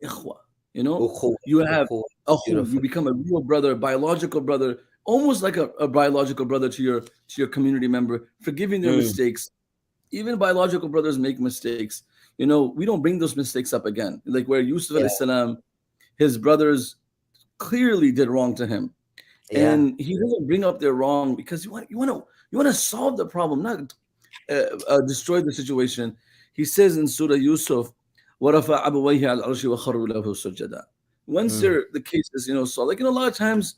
ikhwa. Ukhuwa. You have Ukhuwa. you Beautiful. become a real brother, biological brother, almost like a biological brother to your community member, forgiving their Mm, mistakes. Even biological brothers make mistakes. We don't bring those mistakes up again. Like where Yusuf yeah. alayhi salam, his brothers clearly did wrong to him, Yeah. and he doesn't bring up their wrong because you want to solve the problem, not destroy the situation. He says in Surah Yusuf, وَرَفَعَ أَبَوَيْهِ عَلَى الْعَرْشِ وَخَرُّوا لَهُ سُجَّدًا. Once Mm. the case is, so like, a lot of times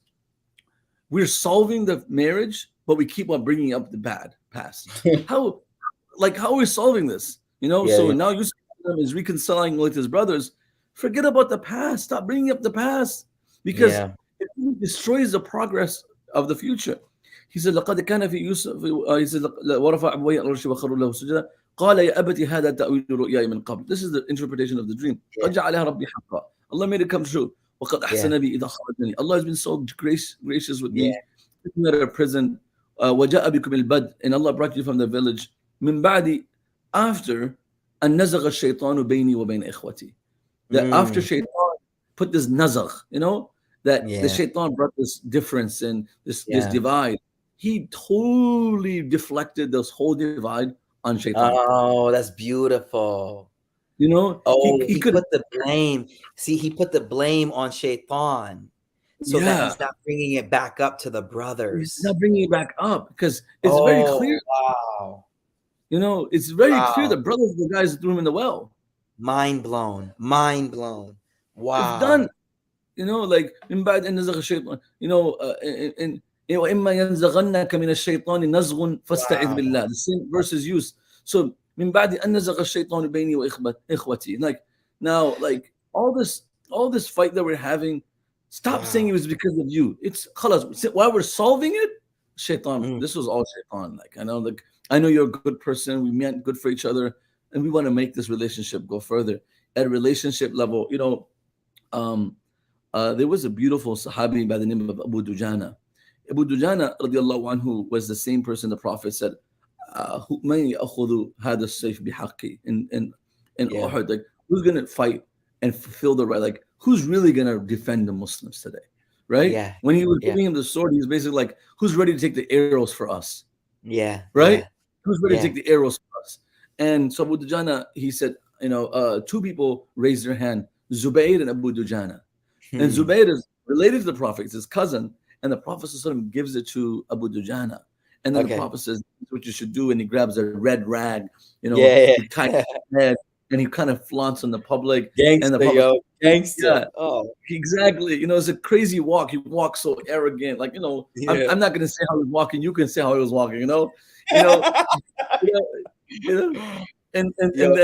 we're solving the marriage, but we keep on bringing up the bad past. How are we solving this? Yeah. So Yeah. now Yusuf is reconciling with his brothers. Forget about the past. Stop bringing up the past because Yeah. it really destroys the progress of the future. He said, لقد كان في يوسف he said, ورفع أبويه على العرش وخروا له سجدا قال يا أبت هذا تأويل رؤياي من قبل. This is the interpretation of the dream. Yeah. قد جعلها ربي حقا. Allah made it come true. وقد Yeah. أحسن بي إذا خرجني. Allah has been so gracious with Yeah. me. Taking me out of prison. وجاء بكم البد, and Allah brought you from the village. من بعد, after أن نزغ الشيطان بيني وبين إخوتي. That after Mm. Shaitan put this nazagh, that the Yeah. Shaitan brought this difference and this Yeah. divide. He totally deflected this whole divide on Shaitan. Oh, that's beautiful. He He could, put the blame. See, he put the blame on Shaitan so that yeah, he's not bringing it back up to the he's brothers. not bringing it back up because it's very clear. Wow. It's very clear Wow. the brothers are the guys that threw him in the well. Mind blown. Mind blown. It's done. Wow. Like من بعد أن نزغ الشيطان, وإما ينزغنك من الشيطان نزغ فاستعذ Wow. بالله. The same verse is used. So من بعد أن نزغ الشيطان بيني وإخوتي. Like now, like all this fight that we're having, stop saying it was because of you. It's khalas. While we're solving it, shaitan. Mm. This was all shaitan. Like I know you're a good person. We meant good for each other, and we want to make this relationship go further. At a relationship level, there was a beautiful Sahabi by the name of Abu Dujana. Abu Dujana radiallahu anhu was the same person the Prophet said, "Man ya'khudhu hada as-sayf bihaqqi." In Yeah. Uhud, like who's gonna fight and fulfill the right? Like who's really gonna defend the Muslims today? Right? Yeah. When he was Yeah. giving him the sword, he's basically like, who's ready to take the arrows for us? Yeah. Right? Yeah. Who's ready Yeah. to take the arrows for us? And so Abu Dujana, he said, two people raised their hand, Zubayr and Abu Dujana. And Hmm. Zubayr is related to the Prophet, it's his cousin, and the Prophet ﷺ gives it to Abu Dujana. And then the Okay. Prophet says, "This is what you should do." And he grabs a red rag, Yeah. he ties his head, and he kind of flaunts in the public. And the Gangster, Prophet, yo. Gangster. yeah, Oh, exactly. It's a crazy walk. He walks so arrogant. Like, yeah. I'm not going to say how he was walking. You can say how he was walking, you know? You know, you know, you know? And Yo.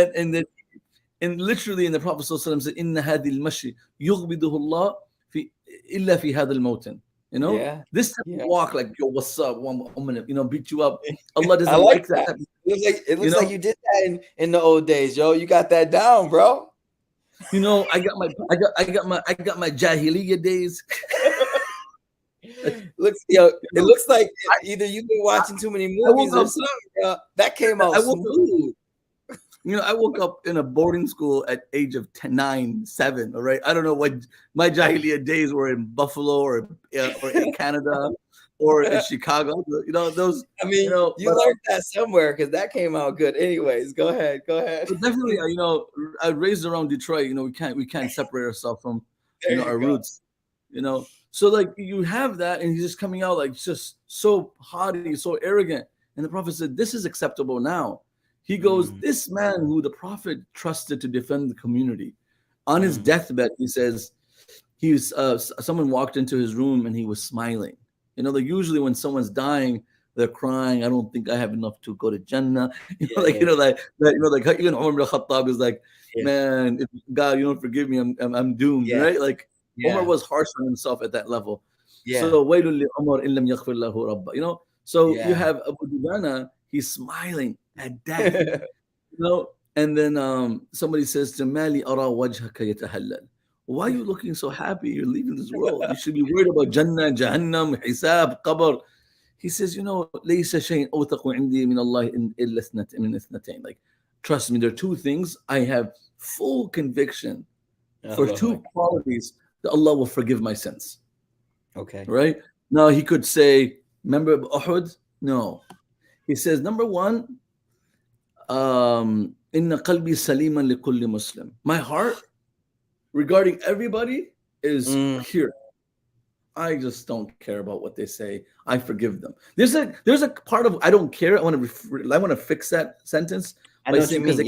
and literally in the Prophet ﷺ said, "Inna hadi al-mashi yughbiduhu Allah fi illa fi hada al-mawtin." Yeah. This type Yeah. of walk, like, yo, what's up? I'm gonna, beat you up. Allah I doesn't like like that. that. It looks know? like you did that in the old days, yo. You got that down, bro. I got my jahiliyyah days. It looks like either you've been watching too many movies or something, bro. That came out smooth. I woke up in a boarding school at age of 10, 9, 7. All right, I don't know what my jahiliyyah days were in Buffalo or in Canada or in Chicago. Those. I mean, you learned that somewhere because that came out good. Anyways, go ahead. But definitely, I raised around Detroit. We can't separate ourselves from our roots. So like you have that, and he's just coming out like just so haughty, so arrogant. And the Prophet said, "This is acceptable now." He goes, "This man who the Prophet trusted to defend the community, on his deathbed, he says, someone walked into his room and he was smiling. Like usually when someone's dying, they're crying. I don't think I have enough to go to Jannah. Like even Umar ibn Khattab is like, man, if God, you don't forgive me, I'm doomed, right? Like Umar was harsh on himself at that level. So waylun li Umar in lam yaghfir lahu rabba. So you have Abu Dujana, he's smiling at death, and then somebody says to Mali ara wajhaka yatahallal. why are you looking so happy? You're leaving this world. You should be worried about Jannah, Jahannam, Hisab, Qabr. He says, ليس شيء أوثق عندي من الله إلا من اثنتين. Like, trust me, there are two things I have full conviction for, two qualities that Allah will forgive my sins. Okay. Right? Now, he could say, remember Uhud? No. He says, number one, Inna qalbi saliman likulli Muslim. My heart regarding everybody is pure. I just don't care about what they say. I forgive them. There's a part of I don't care. I want to fix that sentence by saying, because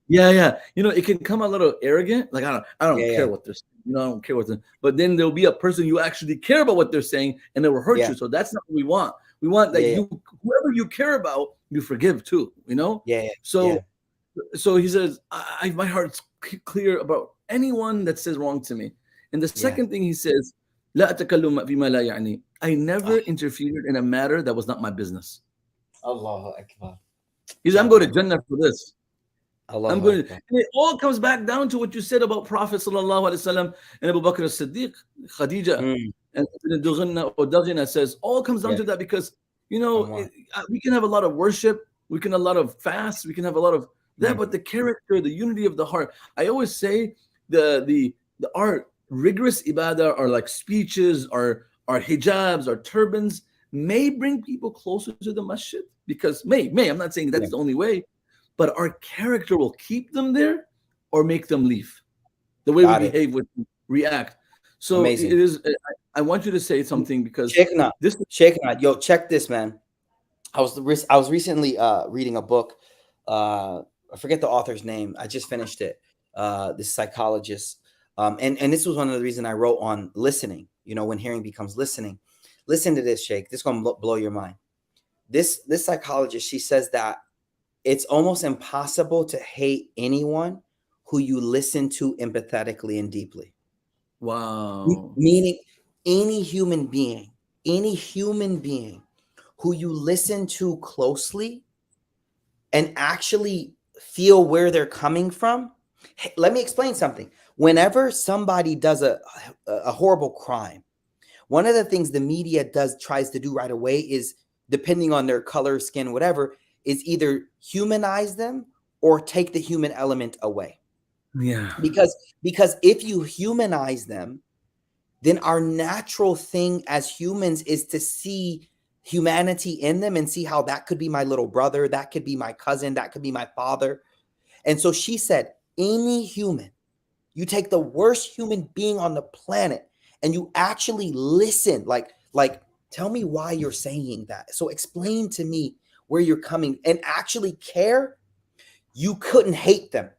yeah. It can come a little arrogant. Like I don't care what they're saying. I don't care what they're. But then there'll be a person you actually care about what they're saying, and it will hurt you. So that's not what we want. We want that whoever you care about, you forgive too. So he says, my heart's clear about anyone that says wrong to me. And the second thing he says, لا أتكلم فيما لا يعني. I never interfered in a matter that was not my business. Allahu Akbar. He said, I'm going to Jannah for this. I'm going to. And it all comes back down to what you said about Prophet sallallahu alaihi wasallam and Abu Bakr as-Siddiq, Khadija, and Dughna or Daghina says all comes down to that, because we can have a lot of worship, we can have a lot of fasts, we can have a lot of that, but the character, the unity of the heart. I always say the art, rigorous ibadah, or like speeches, or hijabs, or turbans, may bring people closer to the masjid, because I'm not saying that's the only way, but our character will keep them there or make them leave. The way we behave would react. So amazing. It is. I want you to say something, because Shaykh, yo, check this, man. I was recently reading a book. I forget the author's name. I just finished it. This psychologist. And this was one of the reasons I wrote on listening, when hearing becomes listening. Listen to this, Shaykh. This is going to blow your mind. This psychologist, she says that it's almost impossible to hate anyone who you listen to empathetically and deeply. Wow. Meaning any human being who you listen to closely and actually feel where they're coming from. Hey, let me explain something. Whenever somebody does a horrible crime, one of the things the media tries to do right away is, depending on their color, skin, whatever, is either humanize them or take the human element away. Yeah. Because if you humanize them, then our natural thing as humans is to see humanity in them and see how that could be my little brother, that could be my cousin, that could be my father. And so she said, any human, you take the worst human being on the planet and you actually listen, like, tell me why you're saying that. So explain to me where you're coming, and actually care, you couldn't hate them.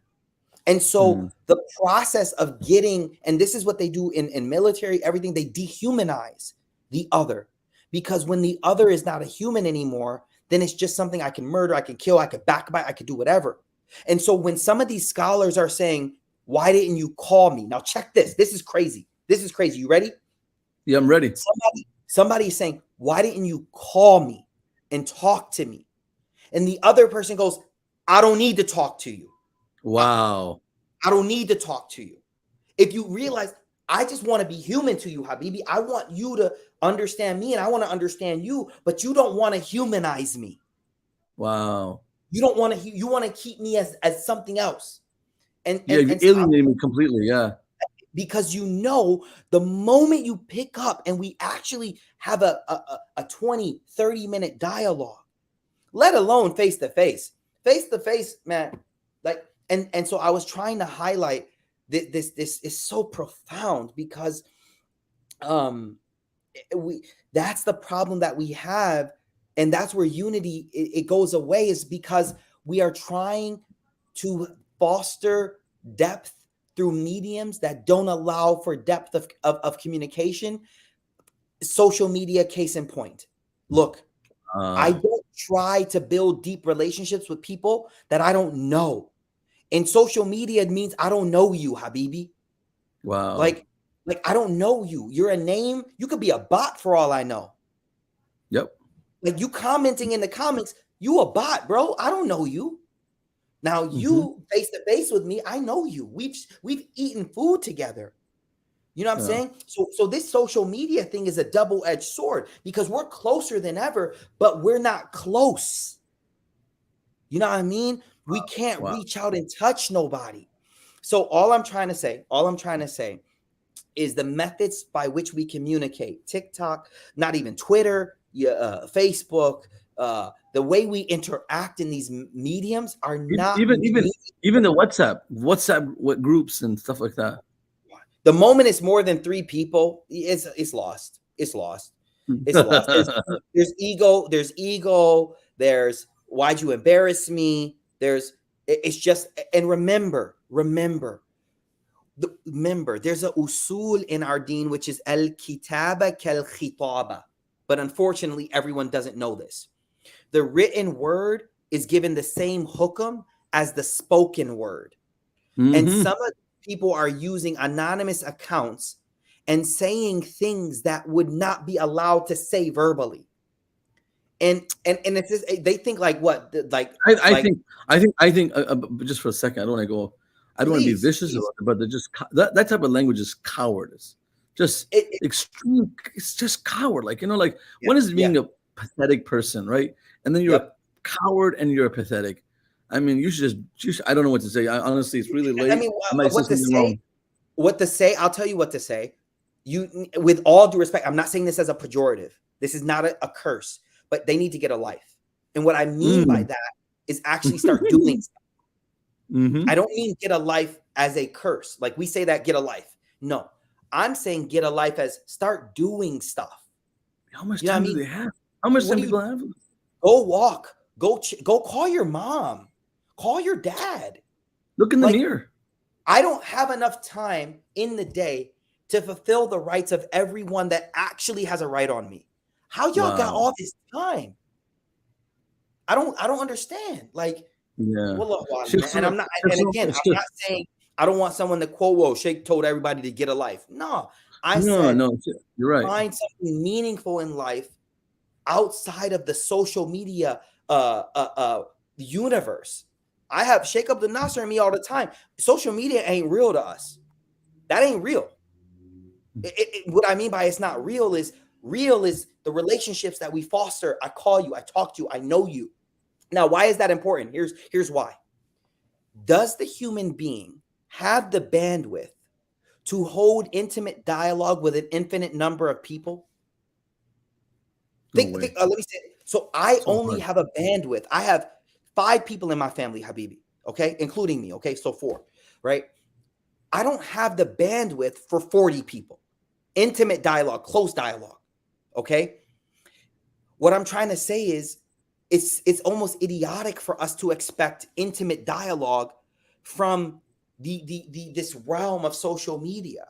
And so the process of getting, and this is what they do in military, everything, they dehumanize the other. Because when the other is not a human anymore, then it's just something I can murder, I can kill, I could backbite, I could do whatever. And so when some of these scholars are saying, why didn't you call me? Now check this. This is crazy. You ready? Yeah, I'm ready. Somebody's saying, why didn't you call me and talk to me? And the other person goes, I don't need to talk to you. Wow. I don't need to talk to you. If you realize, I just want to be human to you, Habibi. I want you to understand me and I want to understand you, but you don't want to humanize me. Wow. You don't want to, you want to keep me as something else. And you alienate me completely. Yeah. Because the moment you pick up and we actually have a 20, 30-minute dialogue, let alone face-to-face, man. Like, and so I was trying to highlight this is so profound, because that's the problem that we have, and that's where unity it goes away, is because we are trying to foster depth through mediums that don't allow for depth of communication. Social media, case in point. Look, I don't try to build deep relationships with people that I don't know. And social media means I don't know you, Habibi. Wow. Like I don't know you. You're a name. You could be a bot for all I know. Yep. Like, you commenting in the comments, you a bot, bro. I don't know you. Now you face to face with me, I know you. We've eaten food together. You know what I'm saying? So this social media thing is a double-edged sword because we're closer than ever, but we're not close. You know what I mean? We can't reach out and touch nobody. So all I'm trying to say is the methods by which we communicate, TikTok, not even Twitter, Facebook, the way we interact in these mediums are not even the WhatsApp groups and stuff like that. The moment it's more than 3 people, it's lost. It's lost. It's lost. There's ego. There's why'd you embarrass me? It's just, and remember, there's a usul in our deen, which is al-kitaba kal-khitaba. But unfortunately, everyone doesn't know this. The written word is given the same hukum as the spoken word. And some of people are using anonymous accounts and saying things that would not be allowed to say verbally. And it's just, they think like what? Like I think just for a second, I don't want to go. I don't want to be vicious about it, but they're just that type of language is cowardice. Just extreme. It's just coward. Like, when is it being a pathetic person, right? And then you're a coward and you're pathetic. I mean, you should I don't know what to say. Honestly, it's really late. I mean, what to say? I'll tell you what to say. You, with all due respect, I'm not saying this as a pejorative. This is not a curse, but they need to get a life. And what I mean by that is actually start doing stuff. I don't mean get a life as a curse. Like we say that, get a life. No, I'm saying get a life as start doing stuff. How much time do they have? How much time people have? Go walk. Go call your mom. Call your dad. Look in the mirror. I don't have enough time in the day to fulfill the rights of everyone that actually has a right on me. How y'all got all this time? I don't understand. Like, well, and I'm not. And again, I'm not saying I don't want someone to quote, "Whoa, Shaykh told everybody to get a life." No, no, you're right. Find something meaningful in life outside of the social media universe. I have Sheikh Abdul Nasser and me all the time. Social media ain't real to us. That ain't real. What I mean by it's not real is the relationships that we foster. I call you, I talk to you, I know you. Now, why is that important? Here's why. Does the human being have the bandwidth to hold intimate dialogue with an infinite number of people? Let me say. So I only have a bandwidth. I have 5 people in my family, Habibi, okay, including me, okay, so 4, right? I don't have the bandwidth for 40 people. Intimate dialogue, close dialogue, okay? What I'm trying to say is it's almost idiotic for us to expect intimate dialogue from this realm of social media.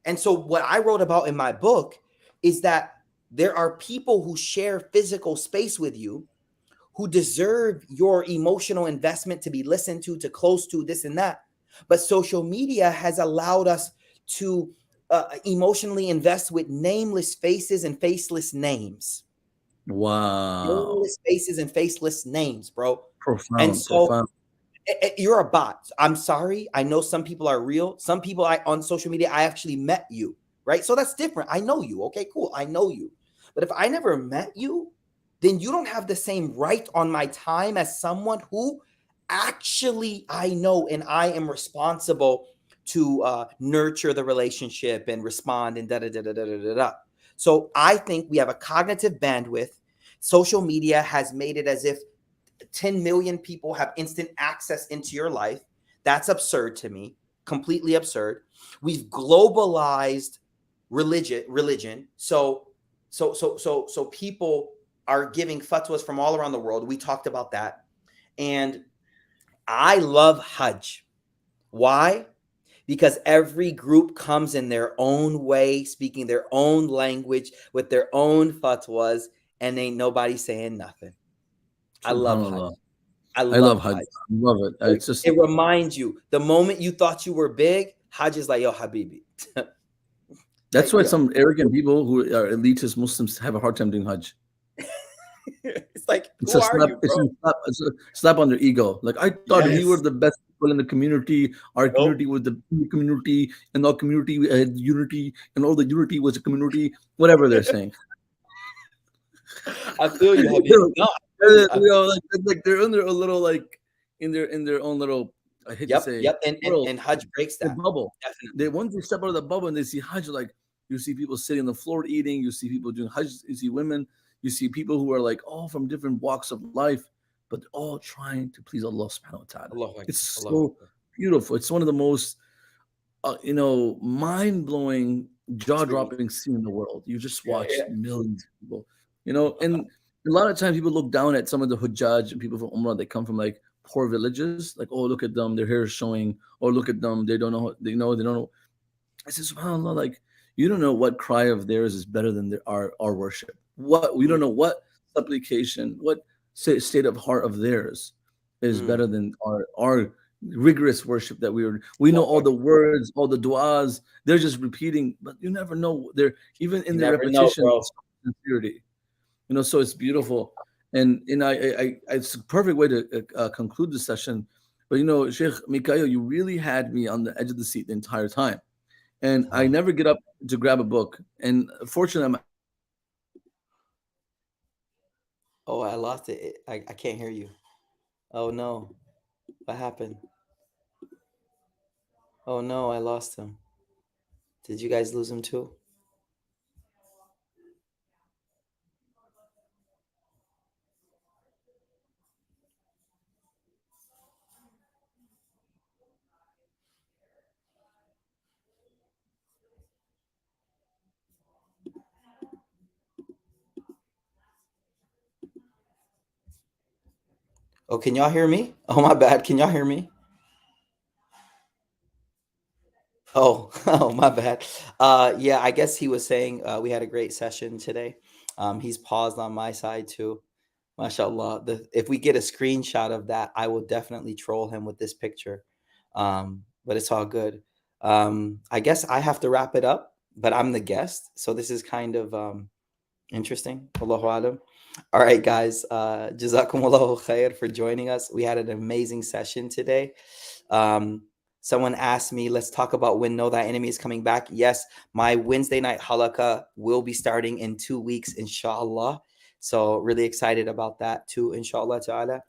And so what I wrote about in my book is that there are people who share physical space with you who deserve your emotional investment to be listened to close to, this and that. But social media has allowed us to emotionally invest with nameless faces and faceless names. Wow. Nameless faces and faceless names, bro. Profound. And so you're a bot. I'm sorry. I know some people are real. Some people on social media, I actually met you, right? So that's different. I know you. Okay, cool. I know you. But if I never met you, then you don't have the same right on my time as someone who actually I know and I am responsible to nurture the relationship and respond and da-da-da-da-da-da-da. So I think we have a cognitive bandwidth. Social media has made it as if 10 million people have instant access into your life. That's absurd to me, completely absurd. We've globalized religion. So people are giving fatwas from all around the world. We talked about that. And I love Hajj. Why? Because every group comes in their own way, speaking their own language with their own fatwas, and ain't nobody saying nothing. I love Hajj. I love Hajj. I love it. It's just, it reminds you the moment you thought you were big, Hajj is like, yo, Habibi. That's why some arrogant people who are elitist Muslims have a hard time doing Hajj. It's like, It's who a are slap. you, It's bro? it's a slap on their ego. Like I thought we were Yes. the best people in the community. Our Nope. community was the community, and our community had unity, and all the unity was a community. Whatever they're saying. I feel you, you Habib. know, No, I feel you. I feel like they're in their own little like in their own little. I hate to Yep, say yep. And world. and Hajj breaks The that. bubble. They Definitely. once they step out of the bubble and they see Hajj, like you see people sitting on the floor eating, you see people doing Hajj, you see women, you see people who are like all from different walks of life, but all trying to please Allah subhanahu wa ta'ala. Allahu It's Akbar. Allahu so Akbar. beautiful. It's one of the most mind-blowing, Experience. jaw-dropping scene in the world. You just Yeah, watch yeah. millions of people, and a lot of times people look down at some of the Hujjaj and people from Umrah. They come from like poor villages, like, oh, look at them, their hair is showing, or look at them, they don't know, they don't know. I said, SubhanAllah, like you don't know what cry of theirs is better than our worship. What we don't Mm, know what supplication, what state of heart of theirs is mm. better than our rigorous worship that we know Allahu all the Akbar. words, all the du'as. They're just repeating, but you never know. They're even in You their never know, repetition, bro. sincerity. So it's beautiful, and it's a perfect way to conclude the session. But Sheikh Mikaeel, you really had me on the edge of the seat the entire time, and I Oh, never get up to grab a book. And fortunately, oh, I lost it. I can't hear you. Oh no. What happened? Oh no, I lost him. Did you guys lose him too? Oh, can y'all hear me? Oh, my bad. Can y'all hear me? Oh, oh, my bad. Yeah, I guess he was saying we had a great session today. He's paused on my side too. MashaAllah. If we get a screenshot of that, I will definitely troll him with this picture. But it's all good. I guess I have to wrap it up, but I'm the guest, so this is kind of interesting. Allahu alam. All right, guys. Jazakumullahu khair for joining us. We had an amazing session today. Someone asked me, let's talk about when Know Thy Enemy is coming back. Yes, my Wednesday night halaqah will be starting in 2 weeks, inshallah. So really excited about that too, inshallah ta'ala.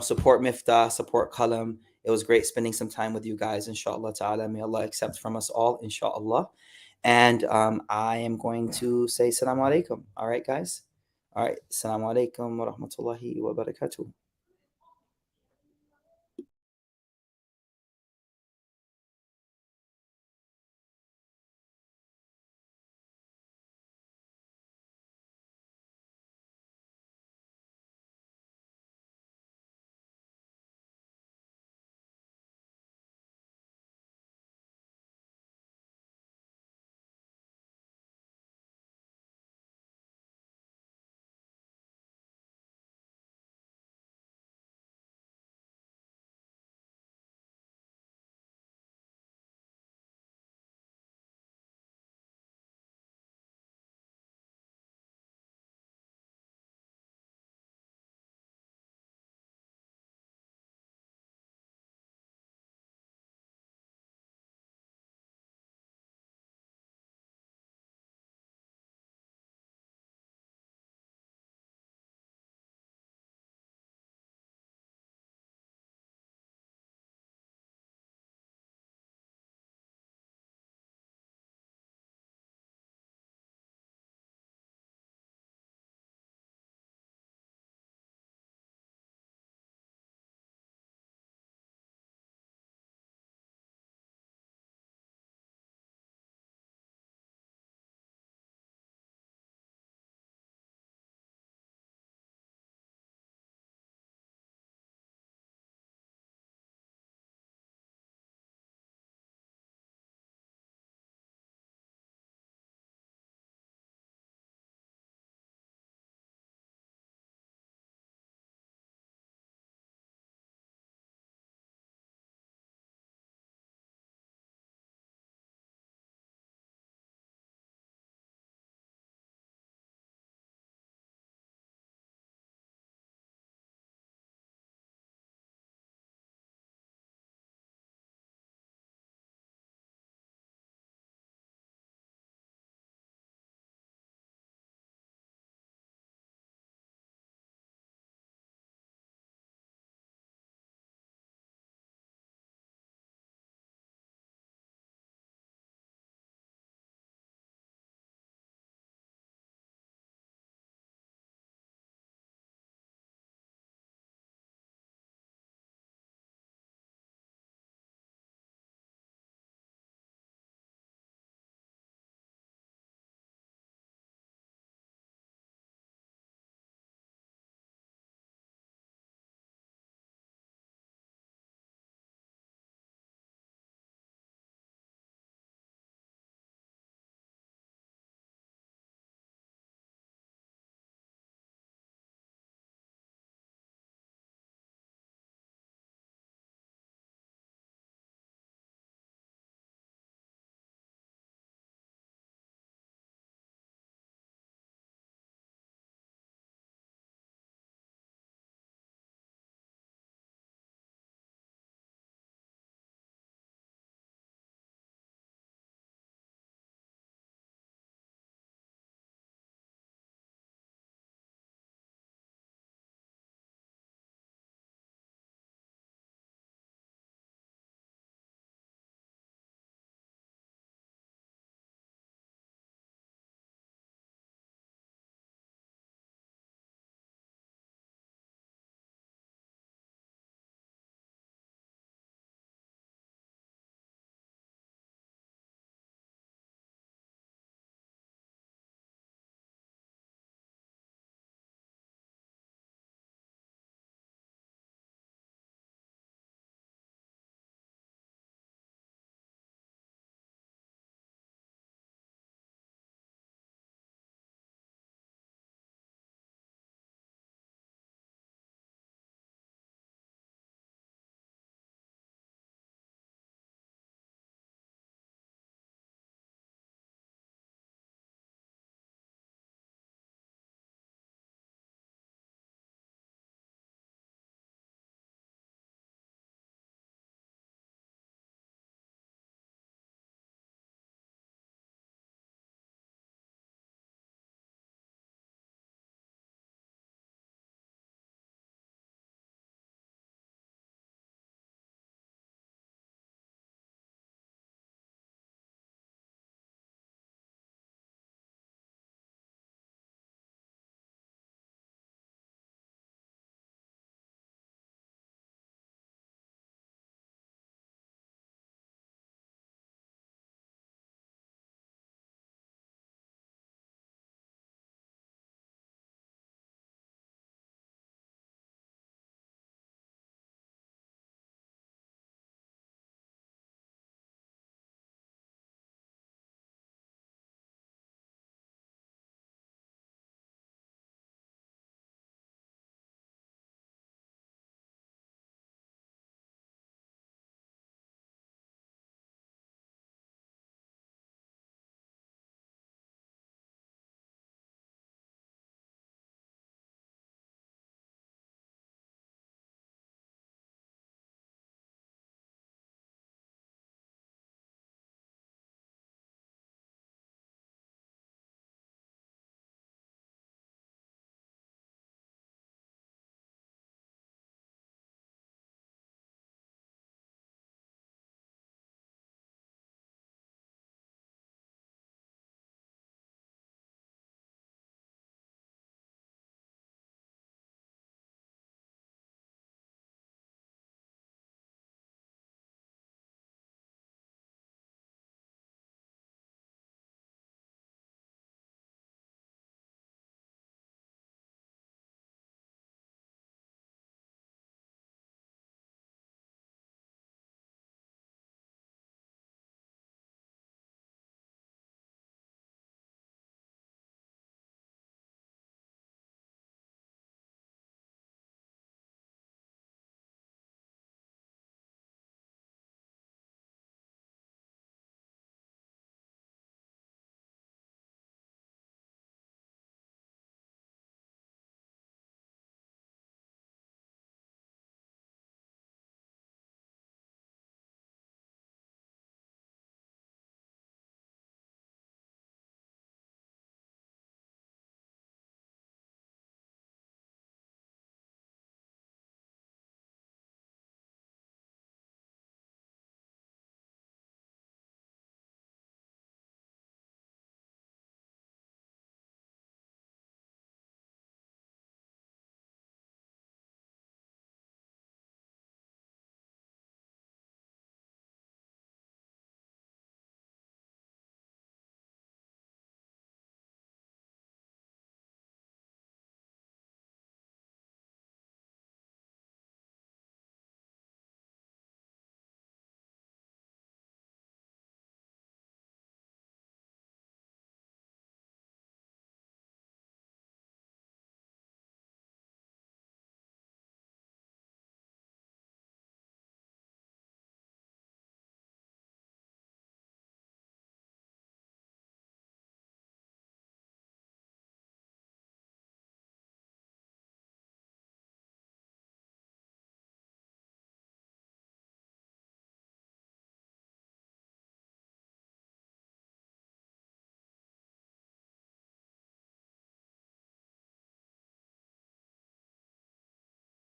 Support Miftaah, support Qalam. It was great spending some time with you guys, inshallah ta'ala. May Allah accept from us all, inshallah. And I am going to say salam alaikum. All right, guys. All right. Salam alaikum wa rahmatullahi wa barakatuh.